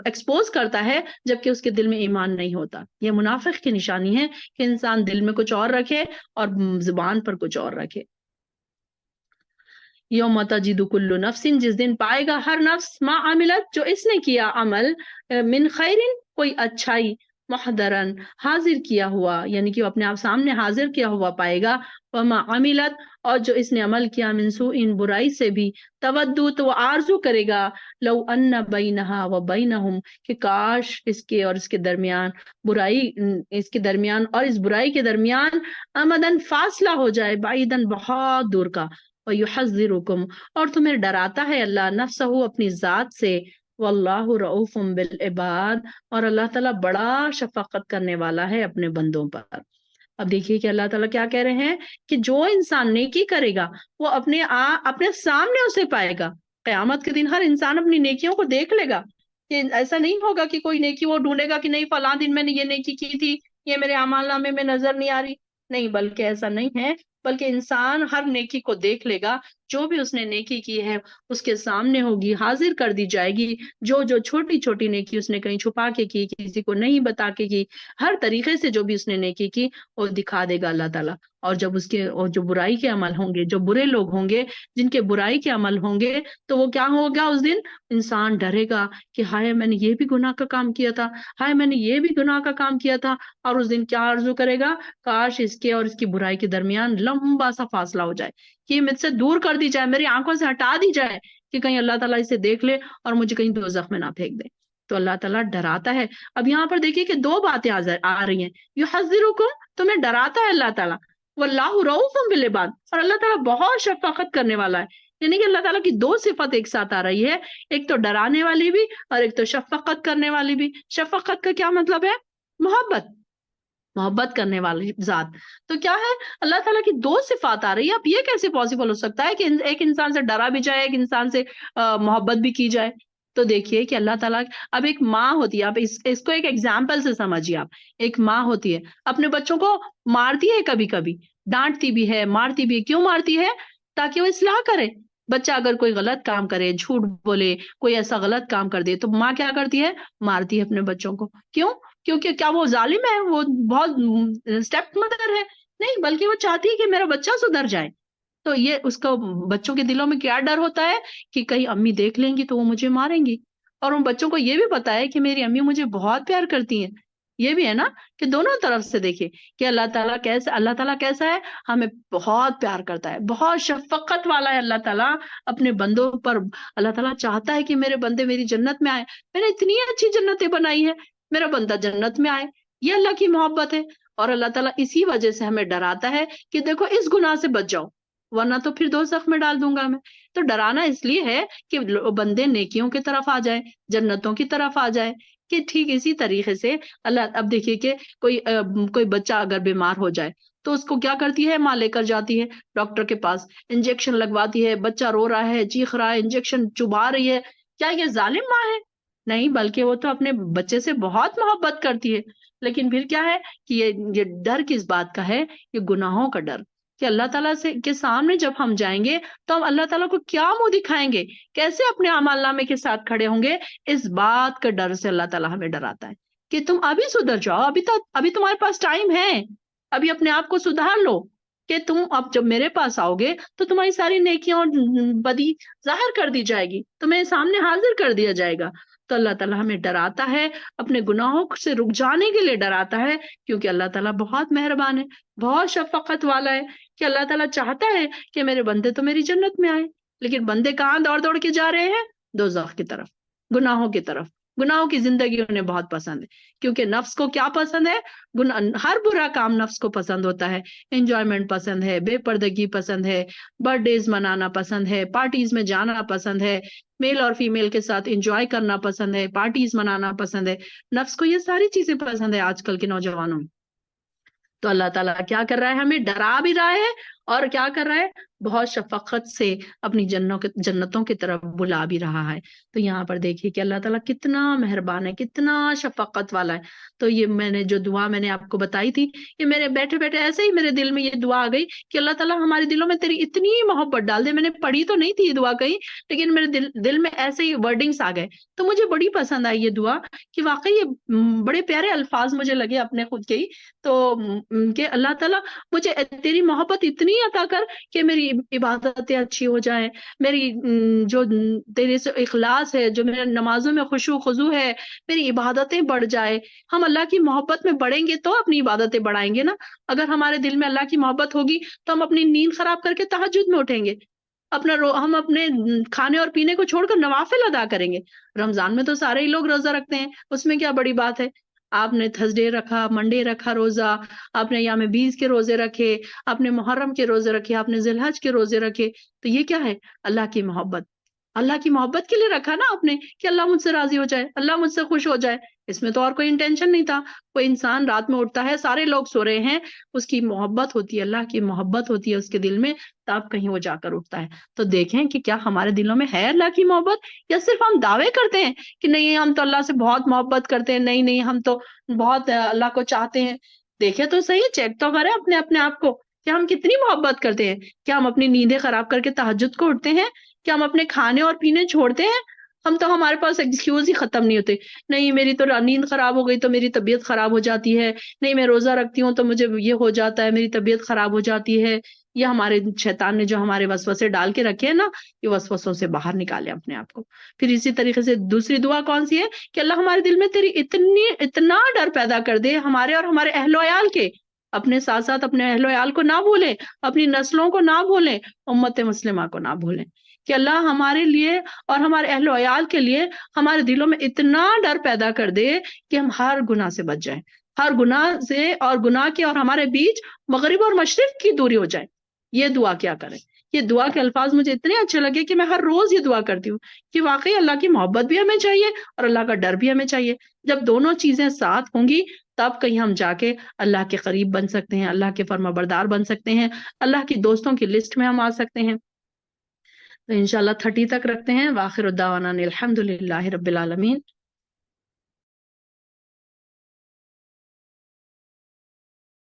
Speaker 1: ایکسپوز کرتا ہے جبکہ اس کے دل میں ایمان نہیں ہوتا. یہ منافق کی نشانی ہے کہ انسان دل میں کچھ اور رکھے اور زبان پر کچھ اور رکھے. یوم تجد کل نفس، جس دن پائے گا ہر نفس ما عملت، جو اس نے کیا عمل، من خیر، کوئی اچھائی، محضرن، حاضر کیا ہوا، یعنی کہ وہ اپنے آپ سامنے حاضر کیا ہوا پائے گا. وما عملت، اور جو اس نے عمل کیا، من سوء، برائی سے بھی، تودو، تو وہ آرزو کرے گا، لو ان بینہا و بینہم، کہ کاش اس کے اور اس کے درمیان برائی، اس کے درمیان اور اس برائی کے درمیان، امدن، فاصلہ ہو جائے، بعیدن، بہت دور کا. وَيُحَذِّرُكُمْ، اور تمہیں ڈراتا ہے اللہ، نفسہ، اپنی ذات سے، واللہ رؤوف بالعباد، اور اللہ تعالیٰ بڑا شفقت کرنے والا ہے اپنے بندوں پر. اب دیکھیے کہ اللہ تعالیٰ کیا کہہ رہے ہیں کہ جو انسان نیکی کرے گا وہ اپنے سامنے اسے پائے گا. قیامت کے دن ہر انسان اپنی نیکیوں کو دیکھ لے گا. کہ ایسا نہیں ہوگا کہ کوئی نیکی وہ ڈھونڈے گا کہ نہیں فلاں دن میں نے یہ نیکی کی تھی، یہ میرے اعمال نامے میں نظر نہیں آ رہی. نہیں، بلکہ ایسا نہیں ہے، بلکہ انسان ہر نیکی کو دیکھ لے گا. جو بھی اس نے نیکی کی ہے اس کے سامنے ہوگی، حاضر کر دی جائے گی. جو چھوٹی چھوٹی نیکی اس نے کہیں چھپا کے کی، کسی کو نہیں بتا کے کی، ہر طریقے سے جو بھی اس نے نیکی کی وہ دکھا دے گا اللہ تعالیٰ. اور جب اور جو برائی کے عمل ہوں گے، جو برے لوگ ہوں گے جن کے برائی کے عمل ہوں گے، تو وہ کیا ہوگا اس دن؟ انسان ڈرے گا کہ ہائے میں نے یہ بھی گناہ کا کام کیا تھا، ہائے میں نے یہ بھی گناہ کا کام کیا تھا. اور اس دن کیا آرزو کرے گا؟ کاش اس کے اور اس کی برائی کے درمیان لمبا سا فاصلہ ہو جائے، کہ یہ مجھ سے دور کر دی جائے، میری آنکھوں سے ہٹا دی جائے، کہ کہیں اللہ تعالیٰ اسے دیکھ لے اور مجھے کہیں دوزخ میں نہ پھینک دے. تو اللہ تعالیٰ ڈراتا ہے. اب یہاں پر دیکھیے کہ دو باتیں آ رہی ہیں. یحذرکم، تمہیں ڈراتا ہے اللہ تعالیٰ، واللہ رؤوف بالعباد، اور اللہ تعالیٰ بہت شفقت کرنے والا ہے. یعنی کہ اللہ تعالیٰ کی دو صفت ایک ساتھ آ رہی ہے، ایک تو ڈرانے والی بھی اور ایک تو شفقت کرنے والی بھی. شفقت کا کیا مطلب ہے؟ محبت کرنے والی ذات. تو کیا ہے؟ اللہ تعالیٰ کی دو صفات آ رہی ہے. اب یہ کیسے پاسبل ہو سکتا ہے کہ ایک انسان سے ڈرا بھی جائے، ایک انسان سے محبت بھی کی جائے؟ تو دیکھیے کہ اللہ تعالیٰ، اب ایک ماں ہوتی ہے، آپ اس کو ایک ایگزامپل سے سمجھیے. آپ ایک ماں ہوتی ہے، اپنے بچوں کو مارتی ہے، کبھی کبھی ڈانٹتی بھی ہے، مارتی بھی. کیوں مارتی ہے؟ تاکہ وہ اصلاح کرے. بچہ اگر کوئی غلط کام کرے، جھوٹ بولے، کوئی ایسا غلط کام کر دے، تو ماں کیا کرتی ہے؟ مارتی ہے اپنے بچوں کو. کیوں؟ کیونکہ کیا وہ ظالم ہے؟ وہ بہت اسٹیپ مدر ہے؟ نہیں، بلکہ وہ چاہتی ہے کہ میرا بچہ سدھر جائے. تو یہ اس کو بچوں کے دلوں میں کیا ڈر ہوتا ہے کہ کہیں امی دیکھ لیں گی تو وہ مجھے ماریں گی. اور ان بچوں کو یہ بھی پتا ہے کہ میری امی مجھے بہت پیار کرتی ہیں. یہ بھی ہے نا کہ دونوں طرف سے دیکھیں کہ اللہ تعالیٰ کیسا ہے؟ ہمیں بہت پیار کرتا ہے، بہت شفقت والا ہے اللہ تعالیٰ اپنے بندوں پر. اللہ تعالیٰ چاہتا ہے کہ میرے بندے میری جنت میں آئے. میں نے اتنی اچھی جنتیں بنائی ہے، میرا بندہ جنت میں آئے. یہ اللہ کی محبت ہے. اور اللہ تعالیٰ اسی وجہ سے ہمیں ڈراتا ہے کہ دیکھو اس گناہ سے بچ جاؤ، ورنہ تو پھر دوزخ میں ڈال دوں گا میں. تو ڈرانا اس لیے ہے کہ بندے نیکیوں کی طرف آ جائے، جنتوں کی طرف آ جائے. کہ ٹھیک اسی طریقے سے اللہ، اب دیکھیے کہ کوئی بچہ اگر بیمار ہو جائے تو اس کو کیا کرتی ہے؟ ماں لے کر جاتی ہے ڈاکٹر کے پاس، انجیکشن لگواتی ہے. بچہ رو رہا ہے، چیخ رہا ہے، انجیکشن چبا رہی ہے. کیا یہ ظالم ماں ہے؟ نہیں، بلکہ وہ تو اپنے بچے سے بہت محبت کرتی ہے. لیکن پھر کیا ہے کہ یہ ڈر کس بات کا ہے؟ یہ گناہوں کا ڈر. کہ اللہ تعالیٰ کے سامنے جب ہم جائیں گے تو ہم اللہ تعالیٰ کو کیا منہ دکھائیں گے، کیسے اپنے اعمال نامے کے ساتھ کھڑے ہوں گے؟ اس بات کا ڈر سے اللہ تعالیٰ ہمیں ڈراتا ہے کہ تم ابھی سدھر جاؤ، ابھی تمہارے پاس ٹائم ہے، ابھی اپنے آپ کو سدھار لو. کہ تم اب جب میرے پاس آؤ گے تو تمہاری ساری نیکیاں اور بدی ظاہر کر دی جائے گی، تمہیں سامنے حاضر کر دیا جائے گا. تو اللہ تعالیٰ ہمیں ڈراتا ہے، اپنے گناہوں سے رک جانے کے لیے ڈراتا ہے، کیونکہ اللہ تعالیٰ بہت مہربان ہے، بہت شفقت والا ہے. کہ اللہ تعالیٰ چاہتا ہے کہ میرے بندے تو میری جنت میں آئے، لیکن بندے کہاں دوڑ دوڑ کے جا رہے ہیں؟ دوزخ کی طرف، گناہوں کی طرف. گناہوں کی زندگی انہیں بہت پسند ہے، کیونکہ نفس کو کیا پسند ہے؟ ہر برا کام نفس کو پسند ہوتا ہے. انجوائمنٹ پسند ہے، بے پردگی پسند ہے، برتھ ڈیز منانا پسند ہے، پارٹیز میں جانا پسند ہے، میل اور فیمیل کے ساتھ انجوائے کرنا پسند ہے، پارٹیز منانا پسند ہے. نفس کو یہ ساری چیزیں پسند ہے آج کل کے نوجوانوں میں. تو اللہ تعالیٰ کیا کر رہا ہے؟ ہمیں ڈرا بھی رہا ہے اور کیا کر رہا ہے؟ بہت شفقت سے اپنی جنتوں کی طرف بلا بھی رہا ہے۔ تو یہاں پر دیکھیے کہ اللہ تعالیٰ کتنا مہربان ہے، کتنا شفقت والا ہے۔ تو یہ میں نے جو دعا میں نے آپ کو بتائی تھی، یہ میرے بیٹھے بیٹھے ایسے ہی میرے دل میں یہ دعا آ گئی کہ اللہ تعالیٰ ہمارے دلوں میں تیری اتنی محبت ڈال دے۔ میں نے پڑھی تو نہیں تھی یہ دعا کہیں، لیکن میرے دل میں ایسے ہی ورڈنگس آ گئے، تو مجھے بڑی پسند آئی یہ دعا کہ واقعی یہ بڑے پیارے الفاظ مجھے لگے اپنے خود کے ہی۔ تو کہ اللہ تعالیٰ مجھے تیری محبت اتنی عطا کر کہ میری عبادتیں اچھی ہو جائیں، میری جو تیرے سے اخلاص ہے، جو میرے نمازوں میں خشوع و خضوع ہے، میری عبادتیں بڑھ جائے۔ ہم اللہ کی محبت میں بڑھیں گے تو اپنی عبادتیں بڑھائیں گے نا۔ اگر ہمارے دل میں اللہ کی محبت ہوگی تو ہم اپنی نیند خراب کر کے تہجد میں اٹھیں گے، ہم اپنے کھانے اور پینے کو چھوڑ کر نوافل ادا کریں گے۔ رمضان میں تو سارے ہی لوگ روزہ رکھتے ہیں، اس میں کیا بڑی بات ہے؟ آپ نے تھرسڈے رکھا، منڈے رکھا روزہ، آپ نے یوم بیس کے روزے رکھے، آپ نے محرم کے روزے رکھے، آپ نے ذی الحج کے روزے رکھے، تو یہ کیا ہے؟ اللہ کی محبت۔ اللہ کی محبت کے لیے رکھا نا آپ نے کہ اللہ مجھ سے راضی ہو جائے، اللہ مجھ سے خوش ہو جائے۔ اس میں تو اور کوئی انٹینشن نہیں تھا۔ کوئی انسان رات میں اٹھتا ہے، سارے لوگ سو رہے ہیں، اس کی محبت ہوتی ہے، اللہ کی محبت ہوتی ہے اس کے دل میں، تب کہیں وہ جا کر اٹھتا ہے۔ تو دیکھیں کہ کیا ہمارے دلوں میں ہے اللہ کی محبت، یا صرف ہم دعوے کرتے ہیں کہ نہیں ہم تو اللہ سے بہت محبت کرتے ہیں، نہیں نہیں ہم تو بہت اللہ کو چاہتے ہیں۔ دیکھیں تو صحیح، چیک تو کریں اپنے آپ کو کہ ہم کتنی محبت کرتے ہیں۔ کیا ہم اپنی نیندیں خراب کر کے تہجد کو اٹھتے ہیں؟ کیا ہم اپنے کھانے اور پینے چھوڑتے ہیں؟ ہم تو ہمارے پاس ایکسکیوز ہی ختم نہیں ہوتے۔ نہیں میری تو نیند خراب ہو گئی تو میری طبیعت خراب ہو جاتی ہے، نہیں میں روزہ رکھتی ہوں تو مجھے یہ ہو جاتا ہے، میری طبیعت خراب ہو جاتی ہے۔ یہ ہمارے شیطان نے جو ہمارے وسوسے ڈال کے رکھے ہیں نا، یہ وسوسوں سے باہر نکالے اپنے آپ کو۔ پھر اسی طریقے سے دوسری دعا کون سی ہے کہ اللہ ہمارے دل میں تیری اتنا ڈر پیدا کر دے، ہمارے اور ہمارے اہل و عیال کے، اپنے ساتھ ساتھ اپنے اہل و عیال کو نہ بھولیں، اپنی نسلوں کو نہ بھولیں، امت مسلمہ کو نہ بھولیں، کہ اللہ ہمارے لیے اور ہمارے اہل و عیال کے لیے ہمارے دلوں میں اتنا ڈر پیدا کر دے کہ ہم ہر گناہ سے بچ جائیں، ہر گناہ سے، اور گناہ کے اور ہمارے بیچ مغرب اور مشرق کی دوری ہو جائے۔ یہ دعا کیا کریں؟ یہ دعا کے الفاظ مجھے اتنے اچھے لگے کہ میں ہر روز یہ دعا کرتی ہوں کہ واقعی اللہ کی محبت بھی ہمیں چاہیے اور اللہ کا ڈر بھی ہمیں چاہیے۔ جب دونوں چیزیں ساتھ ہوں گی تب کہیں ہم جا کے اللہ کے قریب بن سکتے ہیں، اللہ کے فرما بردار بن سکتے ہیں، اللہ کی دوستوں کی لسٹ میں ہم آ سکتے ہیں۔ تو انشاءاللہ 30 تک رکھتے ہیں۔ وآخر الدعوانا الحمد للہ رب العالمین۔